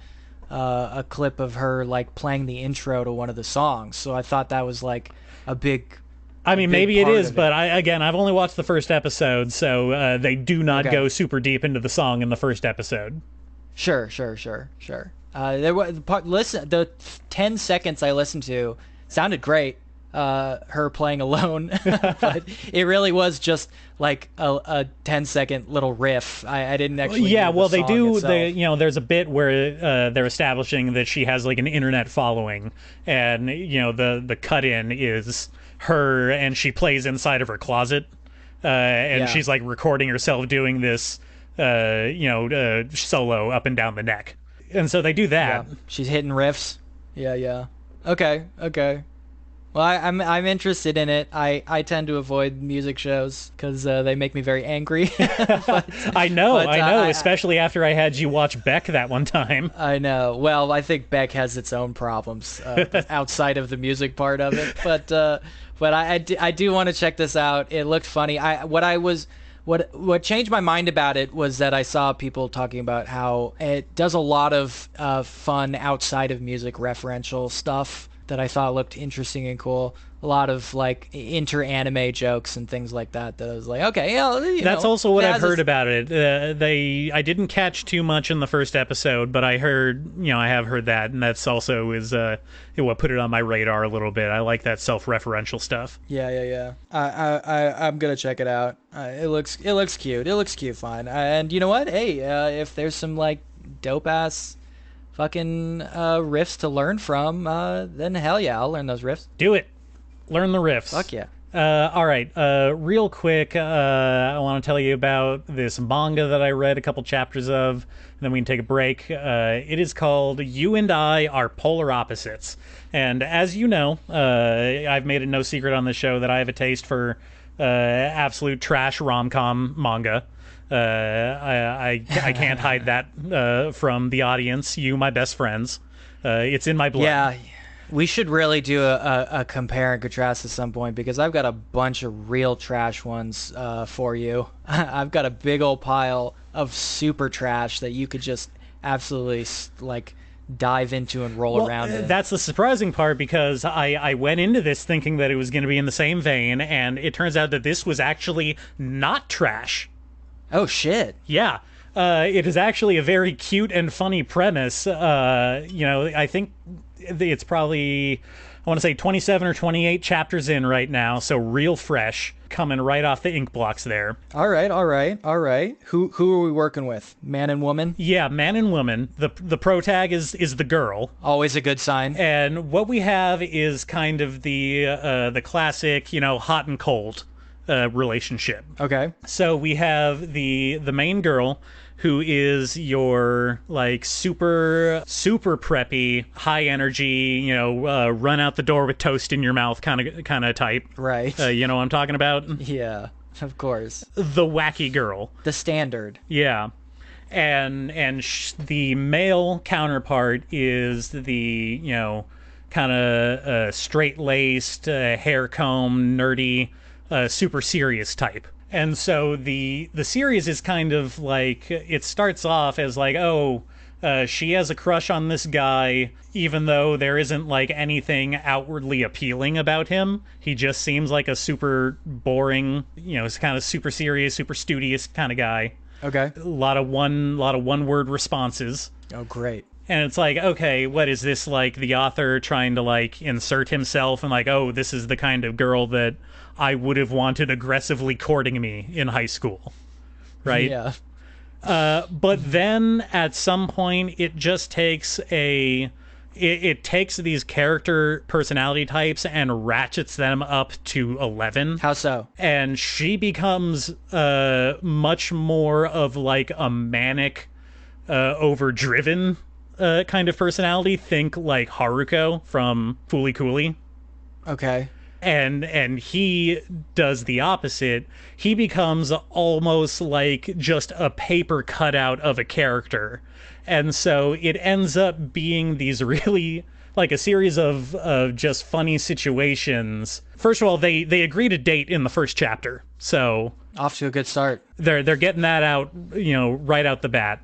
a clip of her like playing the intro to one of the songs. So I thought that was like a big. I mean, maybe it is, but I've only watched the first episode, so they do not go super deep into the song in the first episode. Sure. There was the 10 seconds I listened to sounded great. Her playing alone, but it really was just like a 10-second little riff. I didn't actually. Yeah, well, they do. Itself. There's a bit where they're establishing that she has like an internet following, and the cut in is her, and she plays inside of her closet, and she's like recording herself doing this, solo up and down the neck, and so they do that. Yeah. She's hitting riffs. Yeah. Okay. Well, I'm interested in it. I tend to avoid music shows because they make me very angry. I know, especially after I had you watch Beck that one time. I know. Well, I think Beck has its own problems outside of the music part of it. But I do want to check this out. It looked funny. What changed my mind about it was that I saw people talking about how it does a lot of fun outside of music referential stuff that I thought looked interesting and cool. A lot of like inter-anime jokes and things like that. That I was like, okay, that's also what I've heard about it. I didn't catch too much in the first episode, but I have heard that, and that's also what put it on my radar a little bit. I like that self-referential stuff. Yeah. I'm gonna check it out. It looks cute. It looks cute, fine. And you know what? Hey, if there's some like dope ass fucking riffs to learn from, then hell yeah, I'll learn those riffs. Do it. Learn the riffs. Fuck yeah. All right. Real quick, I want to tell you about this manga that I read a couple chapters of, and then we can take a break. It is called You and I Are Polar Opposites. And as you know, I've made it no secret on the show that I have a taste for absolute trash rom-com manga. I can't hide that from the audience, you, my best friends. It's in my blood. Yeah, we should really do a compare and contrast at some point, because I've got a bunch of real trash ones for you. I've got a big old pile of super trash that you could just absolutely like dive into and roll around in. That's the surprising part, because I went into this thinking that it was going to be in the same vein, and it turns out that this was actually not trash. Oh, shit. Yeah. It is actually a very cute and funny premise. I think it's probably, I want to say 27 or 28 chapters in right now, so real fresh, coming right off the ink blocks there. All right. Who are we working with? Man and woman? Yeah, man and woman. The protag is the girl. Always a good sign. And what we have is kind of the classic, hot and cold relationship. Okay. So we have the main girl, who is your like super preppy, high energy, run out the door with toast in your mouth kind of type. Right. You know what I'm talking about? Yeah, of course. The wacky girl. The standard. Yeah. And the male counterpart is the, kind of straight-laced, hair comb, nerdy, super serious type. And so the series is kind of like, it starts off as like, she has a crush on this guy, even though there isn't like anything outwardly appealing about him. He just seems like a super boring, kind of super serious, super studious kind of guy. Okay. A lot of one word responses. Oh, great. And it's like, okay, what is this, like the author trying to like insert himself and like, this is the kind of girl that I would have wanted aggressively courting me in high school, right? Yeah. But then at some point, it just takes it takes these character personality types and ratchets them up to 11. How so? And she becomes much more of like a manic, overdriven kind of personality. Think like Haruko from Fooly Cooly. Okay. And he does the opposite. He becomes almost like just a paper cutout of a character. And so it ends up being these really like a series of just funny situations. First of all, they agree to date in the first chapter, so off to a good start. They're getting that out, right out the bat.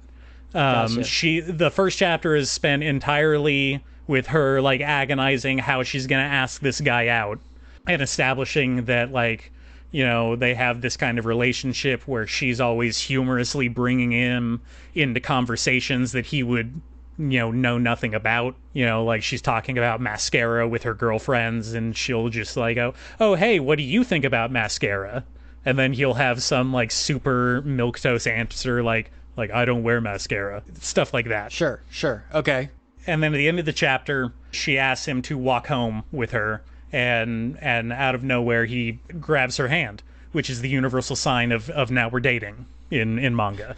Gotcha. The first chapter is spent entirely with her like agonizing how she's gonna ask this guy out and establishing that like they have this kind of relationship where she's always humorously bringing him into conversations that he would know nothing about. Like she's talking about mascara with her girlfriends and she'll just like oh hey, what do you think about mascara? And then he'll have some like super milquetoast answer like I don't wear mascara, stuff like that. Sure, okay. And then at the end of the chapter, she asks him to walk home with her, and out of nowhere he grabs her hand, which is the universal sign of now we're dating in manga.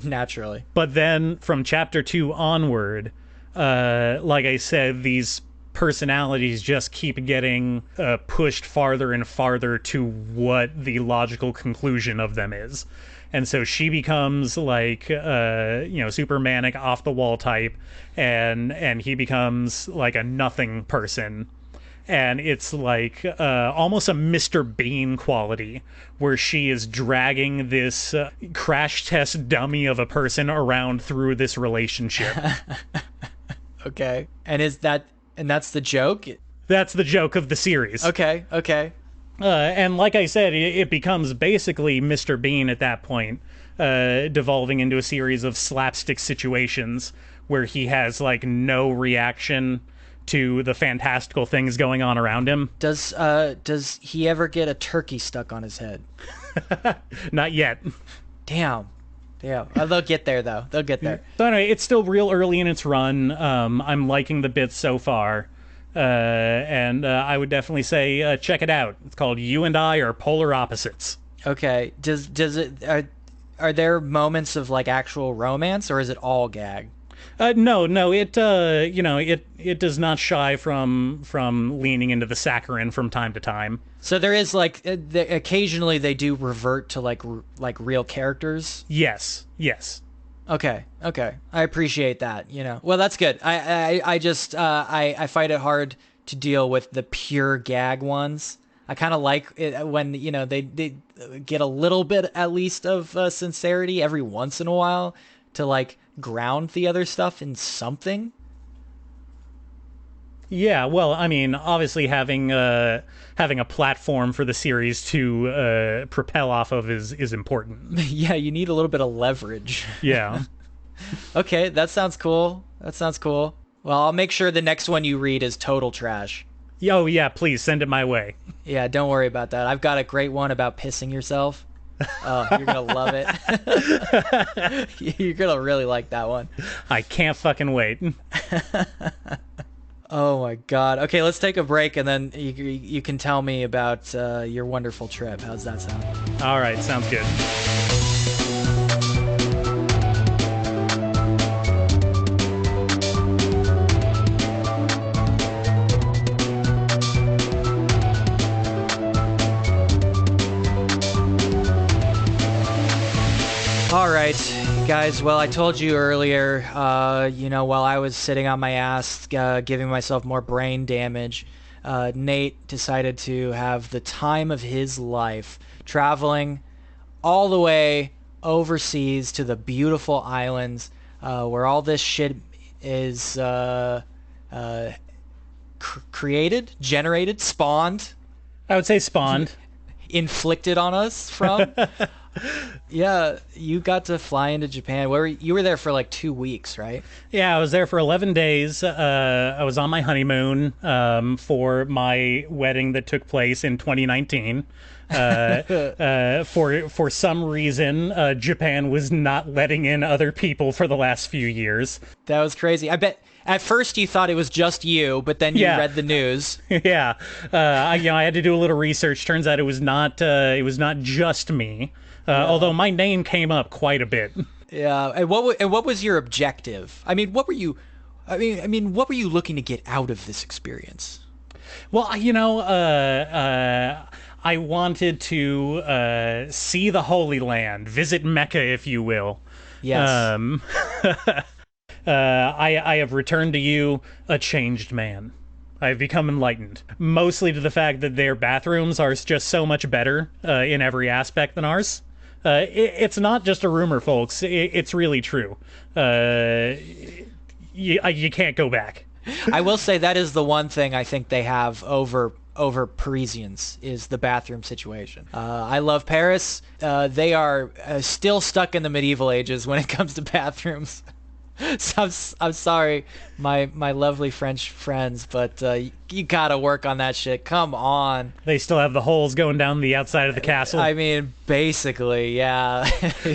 Naturally. But then from chapter 2 onward, like I said, these personalities just keep getting pushed farther and farther to what the logical conclusion of them is. And so she becomes like super manic, off the wall type, and he becomes like a nothing person. And it's like almost a Mr. Bean quality, where she is dragging this crash test dummy of a person around through this relationship. Okay. And that's the joke? That's the joke of the series. Okay. And like I said, it becomes basically Mr. Bean at that point, devolving into a series of slapstick situations where he has like no reaction to the fantastical things going on around him. Does he ever get a turkey stuck on his head? Not yet. Damn. They'll get there though. They'll get there. So anyway, it's still real early in its run. I'm liking the bits so far. And I would definitely say check it out. It's called You and I Are Polar Opposites. Okay. Does it are there moments of like actual romance, or is it all gag? No. It does not shy from leaning into the saccharine from time to time. So there is like occasionally they do revert to like real characters. Yes. Okay. I appreciate that. Well, that's good. I just I find it hard to deal with the pure gag ones. I kind of like it when they get a little bit at least of sincerity every once in a while to like ground the other stuff in something. Yeah, well, I mean, obviously having a platform for the series to propel off of is important. Yeah, you need a little bit of leverage. Yeah. Okay, that sounds cool. Well, I'll make sure the next one you read is total trash. Oh, yeah, please send it my way. Yeah, don't worry about that. I've got a great one about pissing yourself. Oh, you're going to love it. You're going to really like that one. I can't fucking wait. Oh my god. Okay, let's take a break and then you can tell me about your wonderful trip. How's that sound? All right, sounds good. All right, guys. Well, I told you earlier, while I was sitting on my ass, giving myself more brain damage, Nate decided to have the time of his life, traveling all the way overseas to the beautiful islands where all this shit is created, generated, spawned. I would say spawned. Inflicted on us from. Yeah, you got to fly into Japan. You were there for like 2 weeks, right? Yeah, I was there for 11 days. I was on my honeymoon for my wedding that took place in 2019. For some reason, Japan was not letting in other people for the last few years. That was crazy. I bet at first you thought it was just you, but then you read the news. Yeah, I had to do a little research. Turns out it was not just me. Although my name came up quite a bit. Yeah, and what was your objective? I mean, what were you looking to get out of this experience? Well, I wanted to see the Holy Land, visit Mecca, if you will. Yes. I have returned to you a changed man. I've become enlightened, mostly to the fact that their bathrooms are just so much better in every aspect than ours. It's not just a rumor, folks. It's really true. You can't go back. I will say that is the one thing I think they have over Parisians is the bathroom situation. I love Paris. They are still stuck in the medieval ages when it comes to bathrooms. So I'm sorry, my lovely French friends, but you gotta work on that shit. Come on. They still have the holes going down the outside of the castle. I mean, basically, yeah.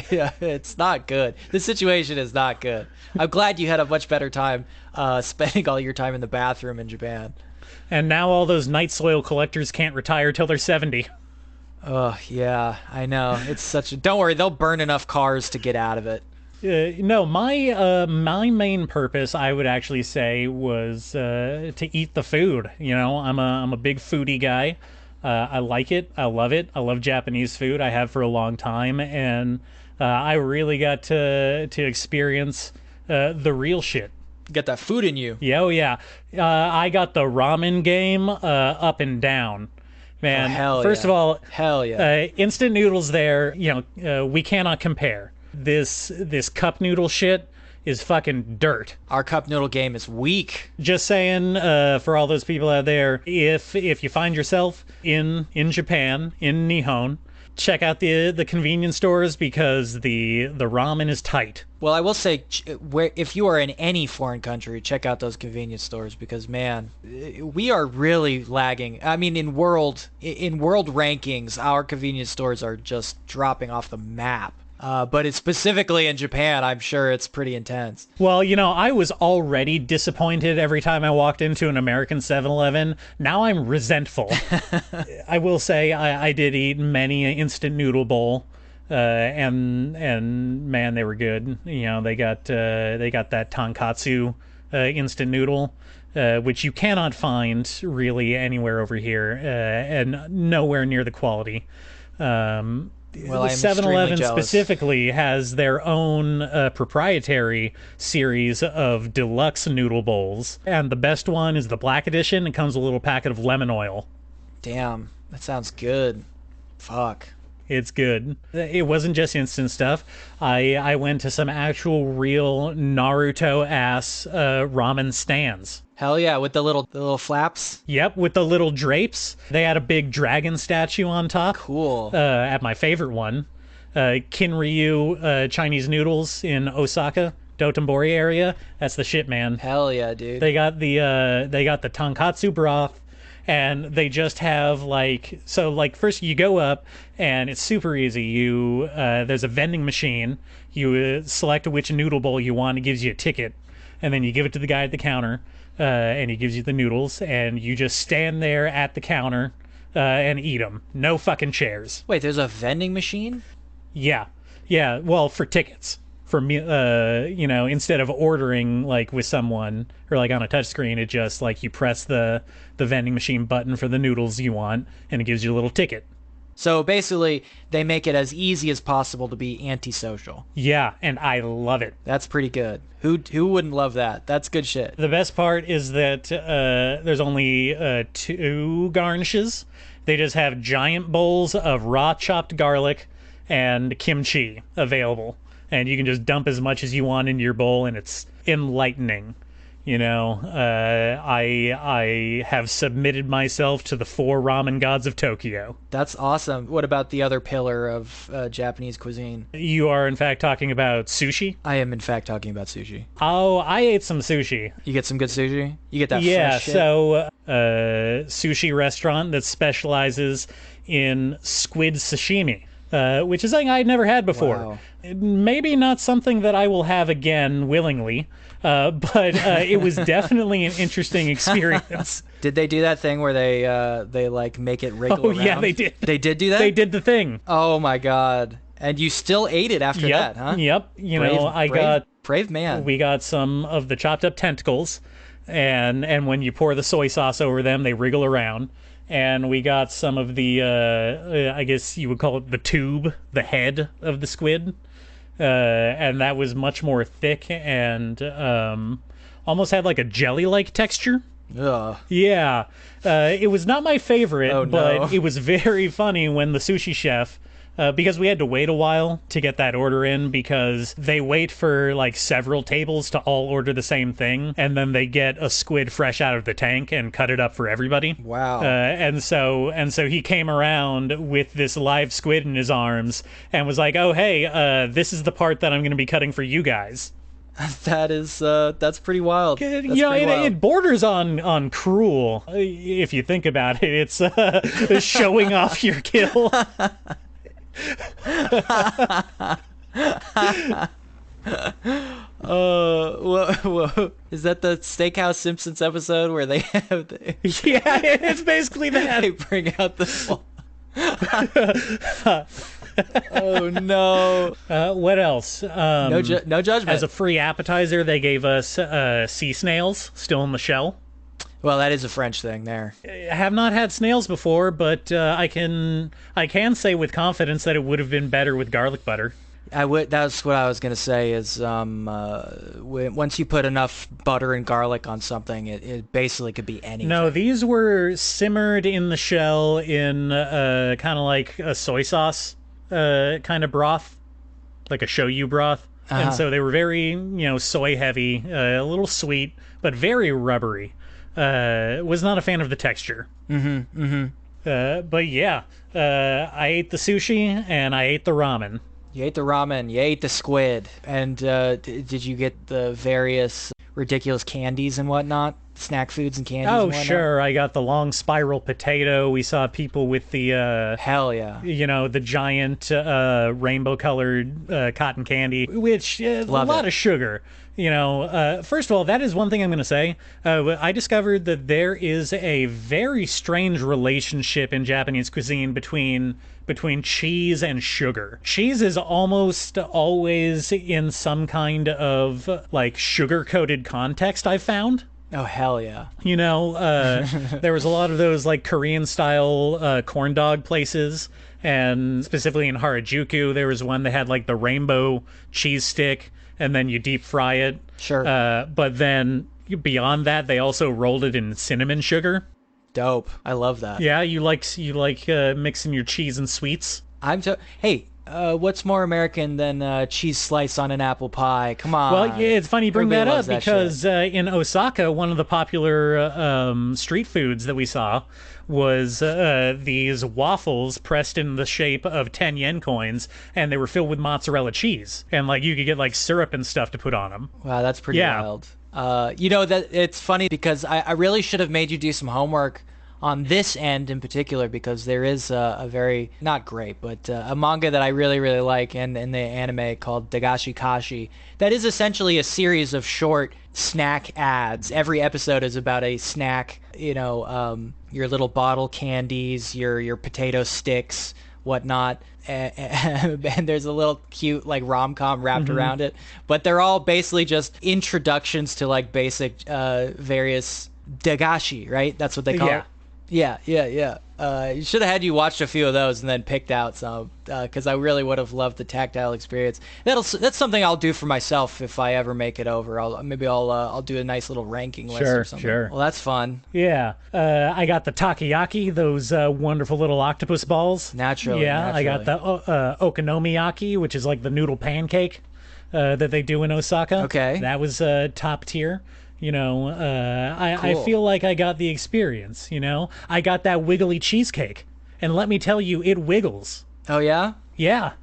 Yeah, it's not good. The situation is not good. I'm glad you had a much better time spending all your time in the bathroom in Japan. And now all those night soil collectors can't retire till they're 70. Oh, yeah, I know. It's such a... Don't worry, they'll burn enough cars to get out of it. No, my main purpose, I would actually say, was to eat the food. You know, I'm a big foodie guy. I like it. I love it. I love Japanese food. I have for a long time, and I really got to experience the real shit. Get that food in you. Yeah, oh yeah. I got the ramen game up and down. Man, first of all, hell yeah. Instant noodles there, we cannot compare. This cup noodle shit is fucking dirt. Our cup noodle game is weak. Just saying, for all those people out there, if you find yourself in Japan, in Nihon, check out the convenience stores because the ramen is tight. Well, I will say, if you are in any foreign country, check out those convenience stores because, man, we are really lagging. I mean, in world rankings, our convenience stores are just dropping off the map. But it's specifically in Japan, I'm sure it's pretty intense. Well, I was already disappointed every time I walked into an American 7-Eleven. Now I'm resentful. I will say I did eat many an instant noodle bowl, and man, they were good. They got that tonkatsu instant noodle, which you cannot find really anywhere over here, and nowhere near the quality. Well, the 7-Eleven specifically has their own proprietary series of deluxe noodle bowls, and the best one is the black edition. It comes with a little packet of lemon oil. Damn, that sounds good. Fuck. It's good. It wasn't just instant stuff. I went to some actual real Naruto-ass ramen stands. Hell yeah, with the little flaps? Yep, with the little drapes. They had a big dragon statue on top. Cool. At my favorite one, Kinryu Chinese noodles in Osaka, Dotonbori area. That's the shit, man. Hell yeah, dude. They got the tonkatsu broth, and they just have first you go up and it's super easy. There's a vending machine. You select which noodle bowl you want. It gives you a ticket, and then you give it to the guy at the counter. And he gives you the noodles, and you just stand there at the counter and eat them. No fucking chairs. Wait, there's a vending machine? Yeah. Well, for tickets. For me, instead of ordering with someone or on a touchscreen, it just you press the vending machine button for the noodles you want, and it gives you a little ticket. So basically, they make it as easy as possible to be antisocial. Yeah, and I love it. That's pretty good. Who wouldn't love that? That's good shit. The best part is that there's only 2 garnishes. They just have giant bowls of raw chopped garlic and kimchi available. And you can just dump as much as you want into your bowl, and it's enlightening. I have submitted myself to the 4 ramen gods of Tokyo. That's awesome. What about the other pillar of Japanese cuisine? You are, in fact, talking about sushi? I am, in fact, talking about sushi. Oh, I ate some sushi. You get some good sushi? You get that fresh shit? So, sushi restaurant that specializes in squid sashimi. Which is something I'd never had before. Wow. Maybe not something that I will have again willingly, but it was definitely an interesting experience. Did they do that thing where they make it wriggle around? Oh yeah, they did. They did do that? They did the thing. Oh my god. And you still ate it after that, huh? Yep. Brave man. We got some of the chopped up tentacles, and when you pour the soy sauce over them, they wriggle around. And we got some of the, I guess you would call it the tube, the head of the squid. and that was much more thick and almost had like a jelly-like texture. Ugh. Yeah, it was not my favorite, Oh, but no. it was very funny when the sushi chef, because we had to wait a while to get that order in because they wait for like several tables to all order the same thing, and then they get a squid fresh out of the tank and cut it up for everybody. Wow. And so he came around with this live squid in his arms and was like, "Oh hey, this is the part that I'm going to be cutting for you guys." That's pretty wild. That's You know, pretty wild. it borders on cruel if you think about it. It's showing off your kill. Whoa. Is that the Steakhouse Simpsons episode where they have Yeah, it's basically that. they bring out the Oh no. What else? No judgment. As a free appetizer, they gave us sea snails, still in the shell. Well, that is a French thing there. I have not had snails before, but I can say with confidence that it would have been better with garlic butter. That's what I was gonna say. Is once you put enough butter and garlic on something, it basically could be anything. No, these were simmered in the shell in kind of like a soy sauce kind of broth, like a shoyu broth. And so they were very, soy heavy, a little sweet, but very rubbery. Was not a fan of the texture. But yeah, I ate the sushi and I ate the ramen. You ate the ramen, you ate the squid, and did you get the various ridiculous candies and whatnot? Snack foods and candies and whatnot? Sure. I got the long spiral potato. We saw people with the... Hell yeah. The giant rainbow-colored cotton candy, which a lot of sugar. First of all, that is one thing I'm going to say. I discovered that there is a very strange relationship in Japanese cuisine between cheese and sugar. Cheese is almost always in some kind of like sugar-coated context, I've found. Oh, hell yeah. There was a lot of those like Korean-style corn dog places, and specifically in Harajuku, there was one that had like the rainbow cheese stick, and then you deep fry it. Sure. But then beyond that, they also rolled it in cinnamon sugar. Dope. I love that. Yeah, you like mixing your cheese and sweets. Hey, what's more American than cheese slice on an apple pie? Come on. Well, yeah, it's funny you bring Everybody that up loves that because in Osaka, one of the popular street foods that we saw was these waffles pressed in the shape of 10 yen coins, and they were filled with mozzarella cheese, and like you could get like syrup and stuff to put on them. Wow, that's pretty wild. That it's funny because I really should have made you do some homework on this end in particular, because there is a very, not great, but a manga that I really, really like in the anime called Dagashi Kashi, that is essentially a series of short snack ads. Every episode is about a snack, your little bottle candies, your potato sticks, whatnot. And there's a little cute like rom-com wrapped around it, but they're all basically just introductions to like basic various dagashi, right? That's what they call it. Yeah. You should have had you watched a few of those and then picked out some, because I really would have loved the tactile experience. That's something I'll do for myself if I ever make it over. I'll do a nice little ranking list or something. Sure. Well, that's fun. Yeah. I got the takoyaki, those wonderful little octopus balls. Naturally. I got the okonomiyaki, which is like the noodle pancake that they do in Osaka. Okay. That was top tier. Cool. I feel like I got the experience, I got that wiggly cheesecake, and let me tell you, it wiggles. Oh yeah? Yeah.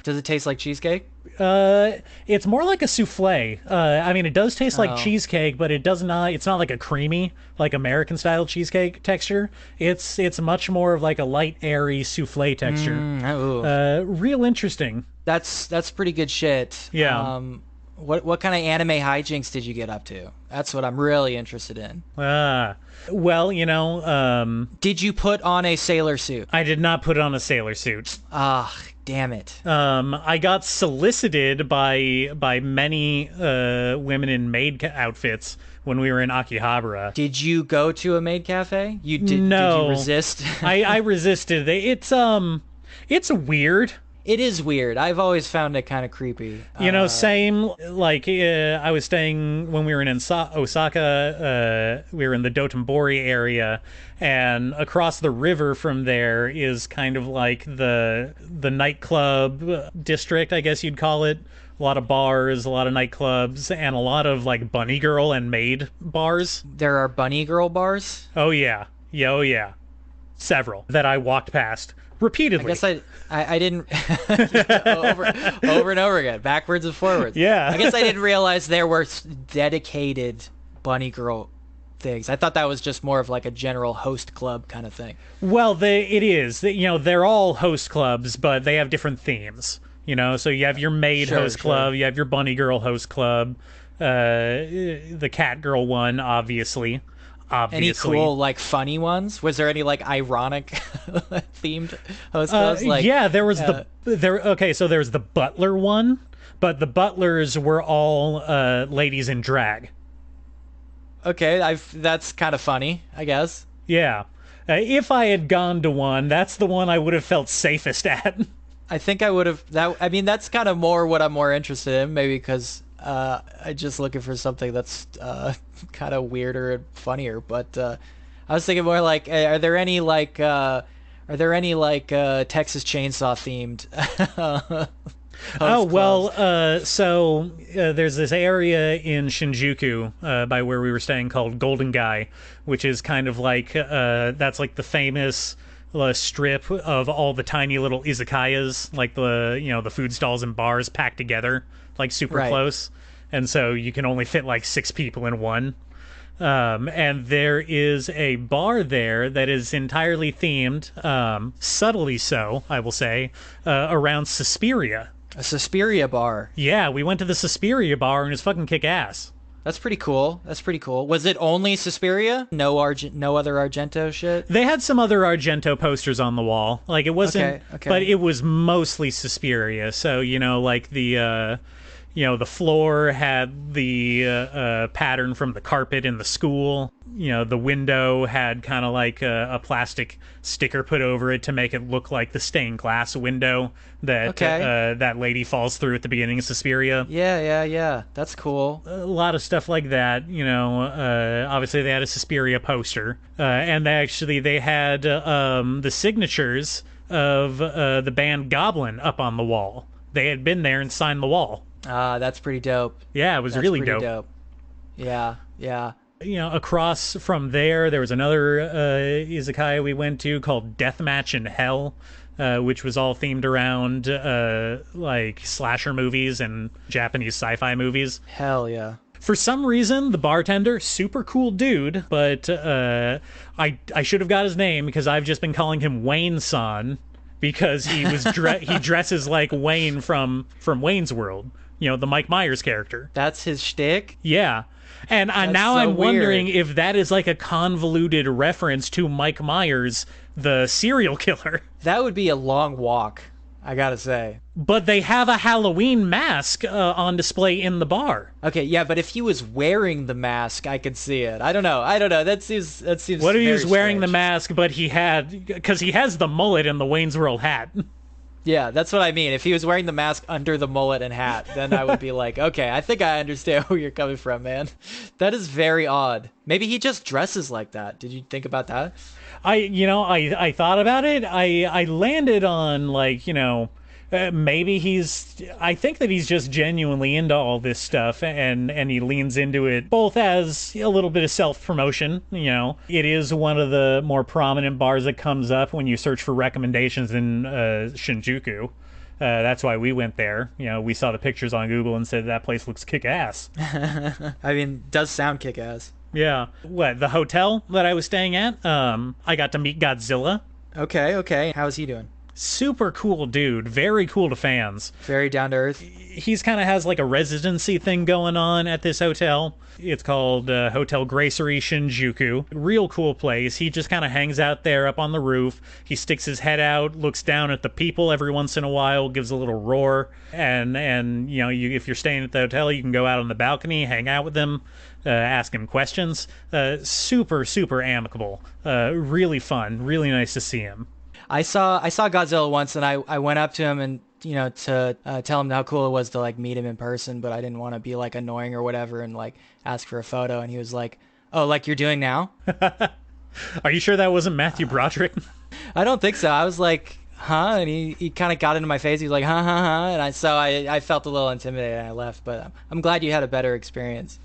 Does it taste like cheesecake? It's more like a souffle. It does taste like cheesecake, but it's not like a creamy, like American style cheesecake texture. It's much more of like a light, airy souffle texture. Real interesting. That's pretty good shit. Yeah. What kind of anime hijinks did you get up to? That's what I'm really interested in. Did you put on a sailor suit? I did not put on a sailor suit. Damn it. I got solicited by many women in maid outfits when we were in Akihabara. Did you go to a maid cafe? No. Did you resist? I resisted. It's weird. It is weird. I've always found it kind of creepy. Same. Like, I was staying when we were in Osaka. We were in the Dotonbori area, and across the river from there is kind of like the nightclub district, I guess you'd call it. A lot of bars, a lot of nightclubs, and a lot of like bunny girl and maid bars. There are bunny girl bars? Oh yeah. Oh yeah. Several that I walked past repeatedly. I guess I didn't over and over again, backwards and forwards. Yeah. I guess I didn't realize there were dedicated bunny girl things. I thought that was just more of like a general host club kind of thing. Well, it is. They're all host clubs, but they have different themes. So you have your maid host club, you have your bunny girl host club, the cat girl one, obviously. Any cool, like, funny ones? Was there any, like, ironic themed host clubs? Yeah, there was okay, so there's the butler one, but the butlers were all ladies in drag. Okay, that's kind of funny, I guess. Yeah. If I had gone to one, that's the one I would have felt safest at. I think I would have... that's kind of more what I'm more interested in, maybe because... I'm just looking for something that's kind of weirder and funnier. But I was thinking more like, are there any Texas Chainsaw themed? There's this area in Shinjuku by where we were staying called Golden Guy, which is kind of like that's like the famous strip of all the tiny little izakayas, like the food stalls and bars packed together, like super close, and so you can only fit like 6 people in one. And there is a bar there that is entirely themed, subtly so, I will say, around Suspiria. A Suspiria bar. Yeah, we went to the Suspiria bar and it's fucking kick ass. That's pretty cool. Was it only Suspiria? No other Argento shit? They had some other Argento posters on the wall. Like, it wasn't... Okay. But it was mostly Suspiria. So, like the floor had the pattern from the carpet in the school. The window had kind of like a plastic sticker put over it to make it look like the stained glass window that that lady falls through at the beginning of Suspiria. Yeah. That's cool. A lot of stuff like that. Obviously they had a Suspiria poster. And they had the signatures of the band Goblin up on the wall. They had been there and signed the wall. That's pretty dope. Yeah, it was really dope. Yeah. Across from there was another izakaya we went to called Deathmatch in Hell, which was all themed around like slasher movies and Japanese sci-fi movies. Hell yeah. For some reason, the bartender, super cool dude, but I should have got his name because I've just been calling him Wayne-san because he he dresses like Wayne from Wayne's World. The Mike Myers character. That's his shtick? Yeah. And I'm wondering if that is like a convoluted reference to Mike Myers, the serial killer. That would be a long walk, I gotta say. But they have a Halloween mask on display in the bar. Okay, yeah, but if he was wearing the mask, I could see it. I don't know. That seems. What if he was wearing the mask, but because he has the mullet and the Wayne's World hat. Yeah, that's what I mean. If he was wearing the mask under the mullet and hat, then I would be like, okay, I think I understand where you're coming from, man. That is very odd. Maybe he just dresses like that. Did you think about that? I thought about it. I landed on maybe I think that he's just genuinely into all this stuff and he leans into it both as a little bit of self-promotion. It is one of the more prominent bars that comes up when you search for recommendations in Shinjuku. That's why we went there. We saw the pictures on Google and said that place looks kick-ass. I mean, does sound kick-ass. Yeah. The hotel that I was staying at, I got to meet Godzilla. Okay. How's he doing? Super cool dude. Very cool to fans. Very down to earth. He's kind of has like a residency thing going on at this hotel. It's called Hotel Gracery Shinjuku. Real cool place. He just kind of hangs out there up on the roof. He sticks his head out, looks down at the people every once in a while, gives a little roar. And if you're staying at the hotel, you can go out on the balcony, hang out with him, ask him questions. Super, super amicable. Really fun. Really nice to see him. I saw Godzilla once, and I went up to him and to tell him how cool it was to like meet him in person, but I didn't want to be like annoying or whatever and like ask for a photo. And he was like, "Oh, like you're doing now?" Are you sure that wasn't Matthew Broderick? I don't think so. I was like, "Huh?" And he kind of got into my face. He was like, "Huh, huh, huh," and I felt a little intimidated and I left. But I'm glad you had a better experience.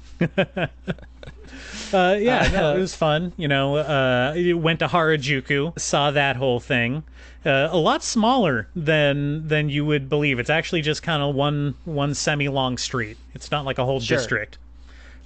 Yeah, no, it was fun. You went to Harajuku, saw that whole thing. A lot smaller than you would believe. It's actually just kind of one semi-long street. It's not like a whole district.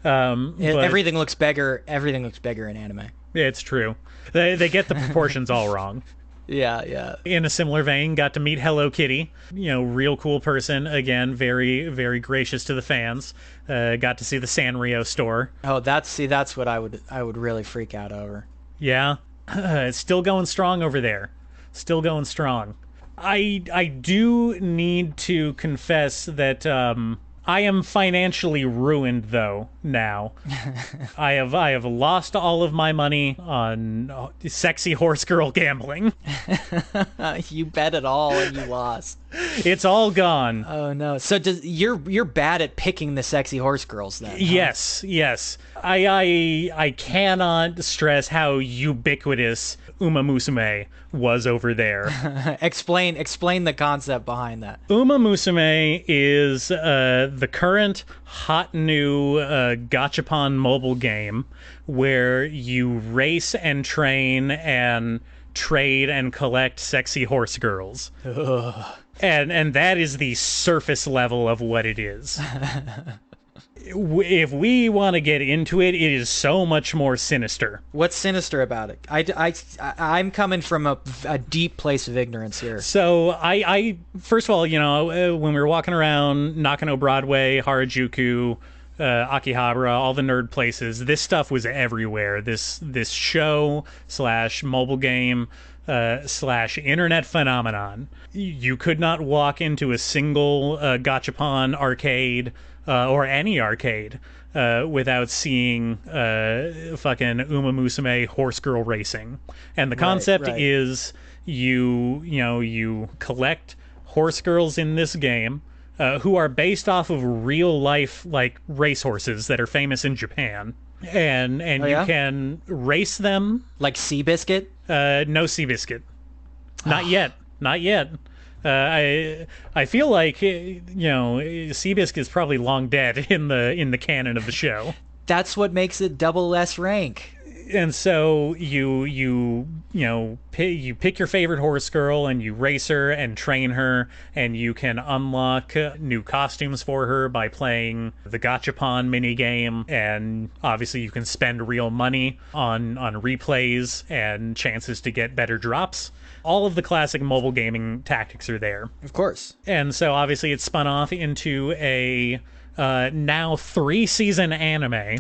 But everything looks bigger. Everything looks bigger in anime. It's true. They get the proportions all wrong. Yeah. In a similar vein, got to meet Hello Kitty. Real cool person. Again, very, very gracious to the fans. Got to see the Sanrio store. Oh, that's what I would really freak out over. Yeah, it's still going strong over there. Still going strong. I do need to confess that I am financially ruined though now. I have lost all of my money on sexy horse girl gambling. You bet it all and you lost. It's all gone. Oh no. So you're bad at picking the sexy horse girls then? Huh? Yes. I cannot stress how ubiquitous Uma Musume was over there. Explain the concept behind that. Uma Musume is the current hot new gachapon mobile game where you race and train and trade and collect sexy horse girls. Ugh. And that is the surface level of what it is. If we want to get into it, it is so much more sinister. What's sinister about it? I'm coming from a deep place of ignorance here. So I first of all, when we were walking around Nakano Broadway, Harajuku, Akihabara, all the nerd places, this stuff was everywhere. This show / mobile game / internet phenomenon. You could not walk into a single gachapon arcade or any arcade without seeing fucking Uma Musume horse girl racing. And the concept is you collect horse girls in this game who are based off of real life like racehorses that are famous in Japan. And you can race them. Like Seabiscuit? No Seabiscuit. Not yet. I feel like Seabiscuit is probably long dead in the canon of the show. That's what makes it double S rank. And so you pick your favorite horse girl and you race her and train her, and you can unlock new costumes for her by playing the gachapon minigame, and obviously you can spend real money on replays and chances to get better drops. All of the classic mobile gaming tactics are there. Of course. And so obviously it's spun off into a now 3-season anime.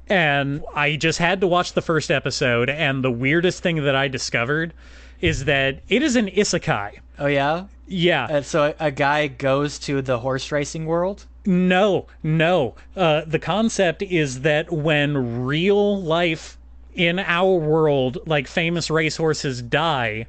And I just had to watch the first episode, and the weirdest thing that I discovered is that it is an isekai. Oh, yeah? Yeah. So a guy goes to the horse racing world? No. The concept is that when real life in our world, like famous racehorses die,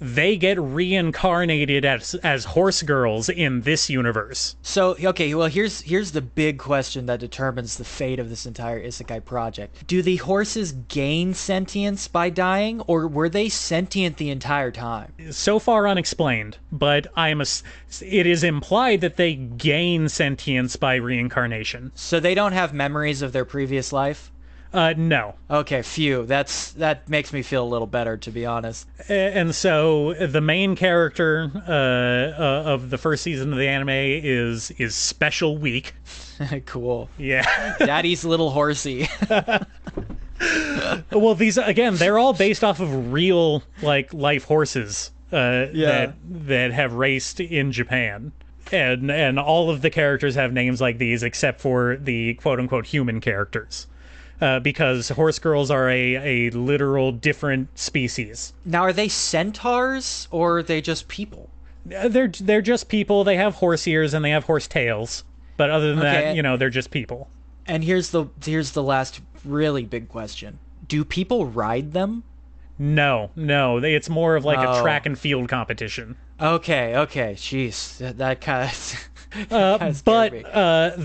they get reincarnated as horse girls in this universe. So, okay, well, here's the big question that determines the fate of this entire isekai project. Do the horses gain sentience by dying, or were they sentient the entire time? So far unexplained, but it is implied that they gain sentience by reincarnation. So they don't have memories of their previous life? No. Okay, phew. That makes me feel a little better, to be honest. And so the main character of the first season of the anime is Special Week. Cool. Yeah. Daddy's little horsey. Well, these again, they're all based off of real like life horses that have raced in Japan. And all of the characters have names like these except for the quote unquote human characters. Because horse girls are a literal different species. Now, are they centaurs or are they just people? They're just people. They have horse ears and they have horse tails. But other than that, they're just people. And here's the last really big question: do people ride them? No. It's more of like a track and field competition. Okay, okay, jeez, that kind of But scared me.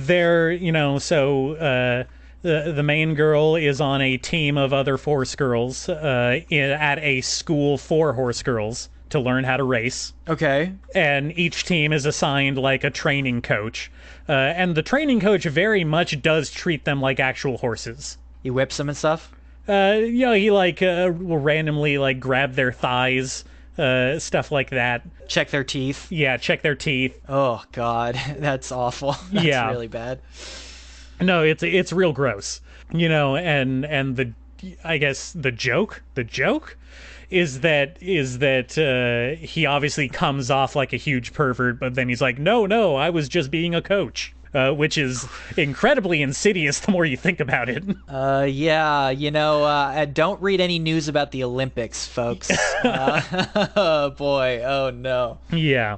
they're, the main girl is on a team of other horse girls at a school for horse girls to learn how to race. Okay. And each team is assigned like a training coach. And the training coach very much does treat them like actual horses. He whips them and stuff? He will randomly like grab their thighs, stuff like that. Check their teeth? Yeah, check their teeth. Oh, God. That's awful. That's Yeah. really bad. No, it's real gross. And I guess the joke is that he obviously comes off like a huge pervert, but then he's like, no, I was just being a coach. Which is incredibly insidious the more you think about it. Yeah, don't read any news about the Olympics, folks. Oh, boy. Oh, no. Yeah.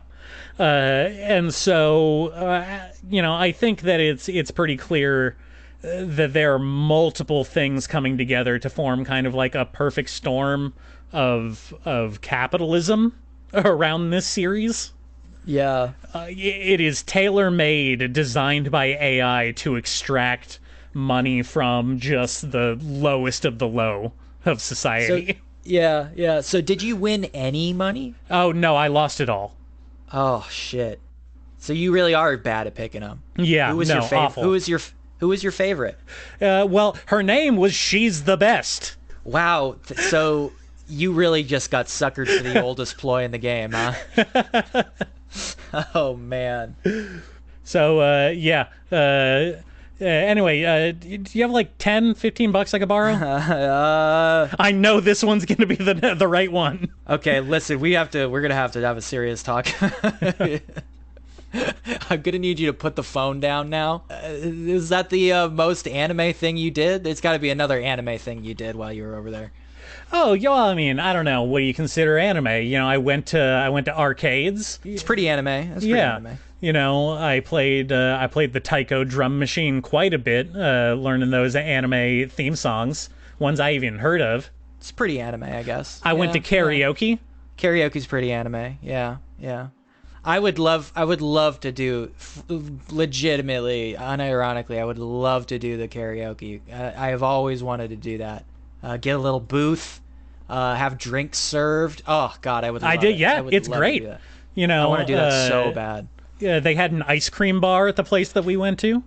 And so, I think that it's pretty clear that there are multiple things coming together to form kind of like a perfect storm of capitalism around this series. Yeah. It is tailor-made, designed by AI to extract money from just the lowest of the low of society. So, yeah. So did you win any money? Oh, no, I lost it all. Oh, shit. So you really are bad at picking them. Yeah, Who was your favorite? awful. Who was your favorite? Well, her name was She's the Best. Wow. So you really just got suckered for the oldest ploy in the game, huh? Oh, man. So, anyway, do you have like 10, 15 bucks I could borrow? I know this one's going to be the right one. Okay, listen, we're going to have a serious talk. I'm going to need you to put the phone down now. Is that the most anime thing you did? There's got to be another anime thing you did while you were over there. Oh, I mean, I don't know. What do you consider anime? I went to arcades. It's pretty anime. It's pretty anime. I played the taiko drum machine quite a bit, learning those anime theme songs, ones I even heard of. It's pretty anime, I guess. I went to karaoke. Yeah. Karaoke's pretty anime. Yeah. I would love to do, legitimately, unironically, I would love to do the karaoke. I have always wanted to do that. Get a little booth, have drinks served. Oh God, I would. Love it. Yeah, it's great. I want to do that so bad. Yeah, they had an ice cream bar at the place that we went to.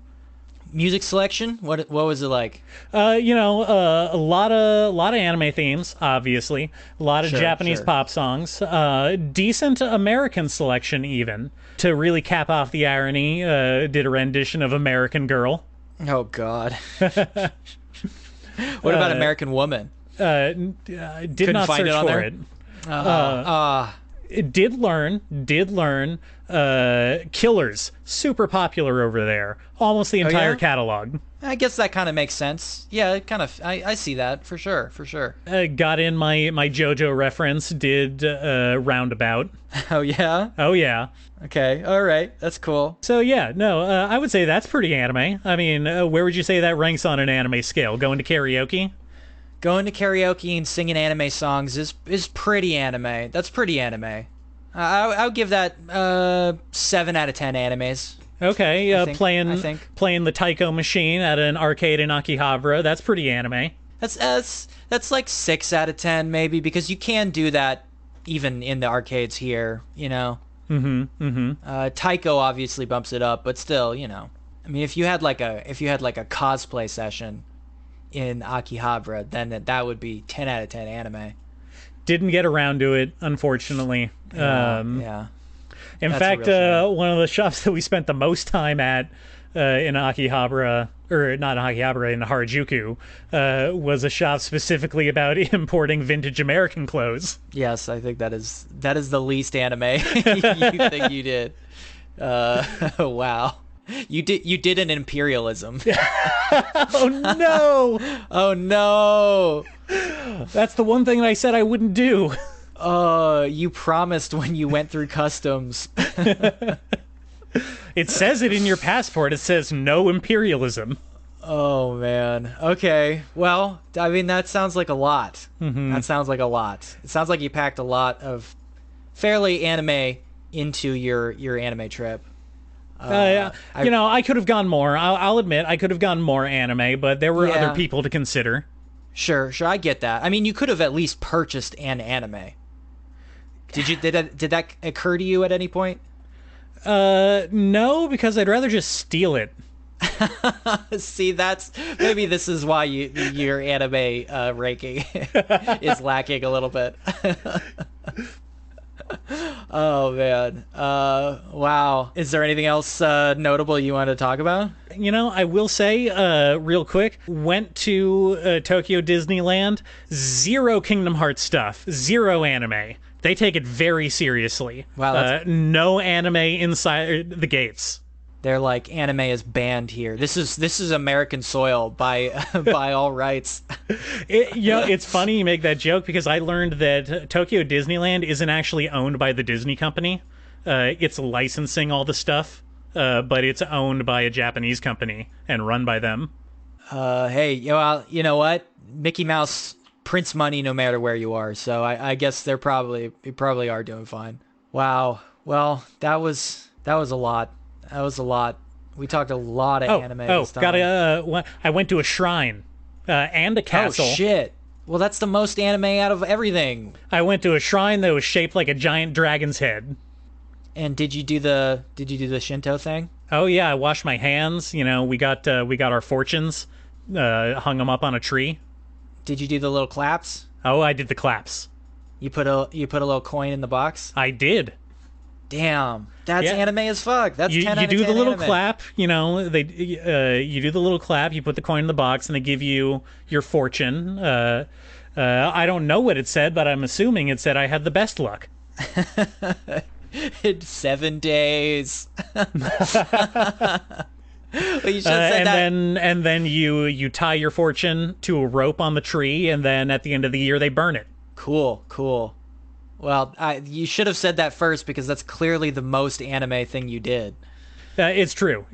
Music selection? What was it like? A lot of anime themes, obviously. A lot of Japanese pop songs. Decent American selection, even. To really cap off the irony, did a rendition of American Girl. Oh God. What about American Woman? Did Couldn't not find search it on for there? it. Did learn. Killers, super popular over there. Almost the entire catalog. I guess that kind of makes sense. Yeah, it kind of. I see that for sure. Got in my JoJo reference. Did Roundabout. Oh yeah. Oh yeah. Okay. All right. That's cool. So yeah, no, I would say that's pretty anime. I mean, where would you say that ranks on an anime scale? Going to karaoke? Going to karaoke and singing anime songs is pretty anime. That's pretty anime. I would give that 7 out of 10 animes. Okay, playing the taiko machine at an arcade in Akihabara. That's pretty anime. That's like 6 out of 10 maybe, because you can do that even in the arcades here. Taiko obviously bumps it up, but still, I mean, if you had like a cosplay session in Akihabara, then that would be 10 out of 10 anime. Didn't get around to it, unfortunately. Yeah. In fact, one of the shops that we spent the most time at in Akihabara, or not in Akihabara, in Harajuku, was a shop specifically about importing vintage American clothes. Yes, I think that is the least anime you think you did. Wow. You did an imperialism. Oh no! Oh no! That's the one thing that I said I wouldn't do. You promised when you went through customs. It says it in your passport. It says no imperialism. Oh man. Okay. Well, I mean, that sounds like a lot. Mm-hmm. That sounds like a lot. It sounds like you packed a lot of fairly anime into your anime trip. Yeah. I could have gone more. I'll admit I could have gone more anime, but there were other people to consider. Sure, I get that. I mean, you could have at least purchased an anime. Did that occur to you at any point? No, because I'd rather just steal it. See, maybe this is why your anime ranking is lacking a little bit. Oh man. Wow. Is there anything else notable you want to talk about? I will say real quick, went to Tokyo Disneyland, 0 Kingdom Hearts stuff, 0 anime. They take it very seriously. Wow. No anime inside the gates. They're like, anime is banned here. This is American soil by all rights. It's funny you make that joke because I learned that Tokyo Disneyland isn't actually owned by the Disney company. It's licensing all the stuff, but it's owned by a Japanese company and run by them. Hey, you know what? Mickey Mouse prints money no matter where you are, so I guess you probably are doing fine. Wow. Well, that was a lot. That was a lot. We talked a lot of anime this time. I went to a shrine and a castle. Oh, shit. Well, that's the most anime out of everything. I went to a shrine that was shaped like a giant dragon's head. And did you do the Shinto thing? Oh, yeah. I washed my hands. We got our fortunes, hung them up on a tree. Did you do the little claps? Oh, I did the claps. You put a little coin in the box? I did. Damn, that's anime as fuck. That's 10 out of 10 You do the little anime. clap, you do the little clap, you put the coin in the box, and they give you your fortune. I don't know what it said, but I'm assuming it said I had the best luck. In 7 days. Well, you should have said that. And then you tie your fortune to a rope on the tree, and then at the end of the year they burn it. Cool. Well, you should have said that first because that's clearly the most anime thing you did. It's true.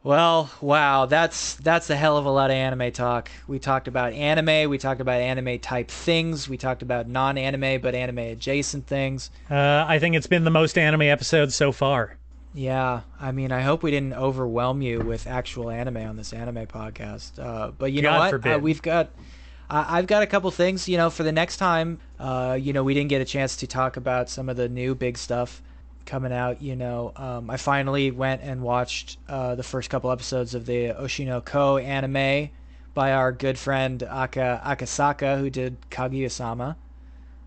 Well, wow, that's a hell of a lot of anime talk. We talked about anime. We talked about anime type things. We talked about non-anime but anime adjacent things. I think it's been the most anime episode so far. Yeah, I mean, I hope we didn't overwhelm you with actual anime on this anime podcast. But you know what? I've got a couple things, for the next time. We didn't get a chance to talk about some of the new big stuff coming out. I finally went and watched the first couple episodes of the Oshinoko anime by our good friend Akasaka, who did Kaguya-sama.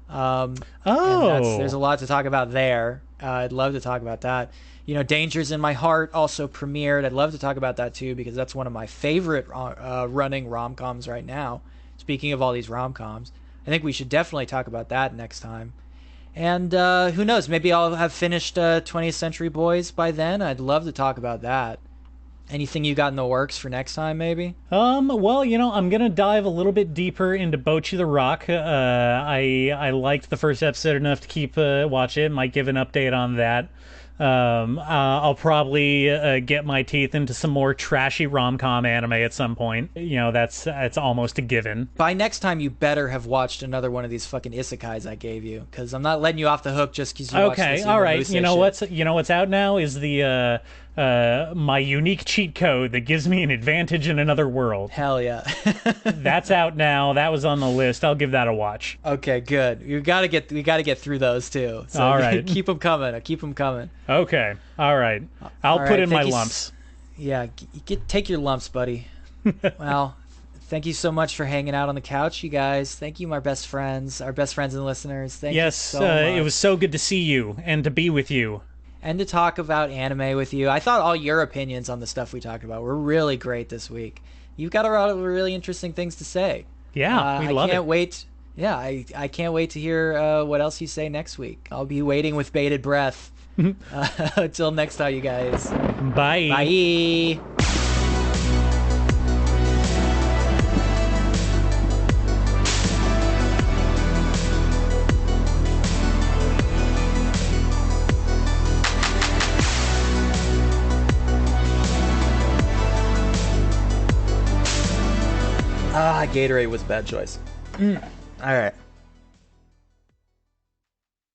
There's a lot to talk about there. I'd love to talk about that. Dangers in My Heart also premiered. I'd love to talk about that too because that's one of my favorite running rom-coms right now. Speaking of all these rom-coms, I think we should definitely talk about that next time. And who knows, maybe I'll have finished 20th Century Boys by then. I'd love to talk about that. Anything you got in the works for next time, maybe? Well, I'm gonna dive a little bit deeper into Bocchi the Rock. I liked the first episode enough to keep watch it. Might give an update on that. I'll probably get my teeth into some more trashy rom-com anime at some point. That's almost a given. By next time, you better have watched another one of these fucking isekais I gave you, because I'm not letting you off the hook just because you watched this. Okay, all right. What's out now is the my unique cheat code that gives me an advantage in another world. Hell yeah. That's out now. That was on the list. I'll give that a watch. Okay, good. We gotta get through those too. So all right. Keep them coming. Okay. All right. I'll put in my lumps. Yeah. Take your lumps, buddy. Well, thank you so much for hanging out on the couch, you guys. Thank you, our best friends and listeners. Thank you so much. It was so good to see you and to be with you. And to talk about anime with you. I thought all your opinions on the stuff we talked about were really great this week. You've got a lot of really interesting things to say. Yeah, we love it. I can't wait. Yeah, I can't wait to hear what else you say next week. I'll be waiting with bated breath. Until next time, you guys. Bye. Bye. Gatorade was a bad choice. All right.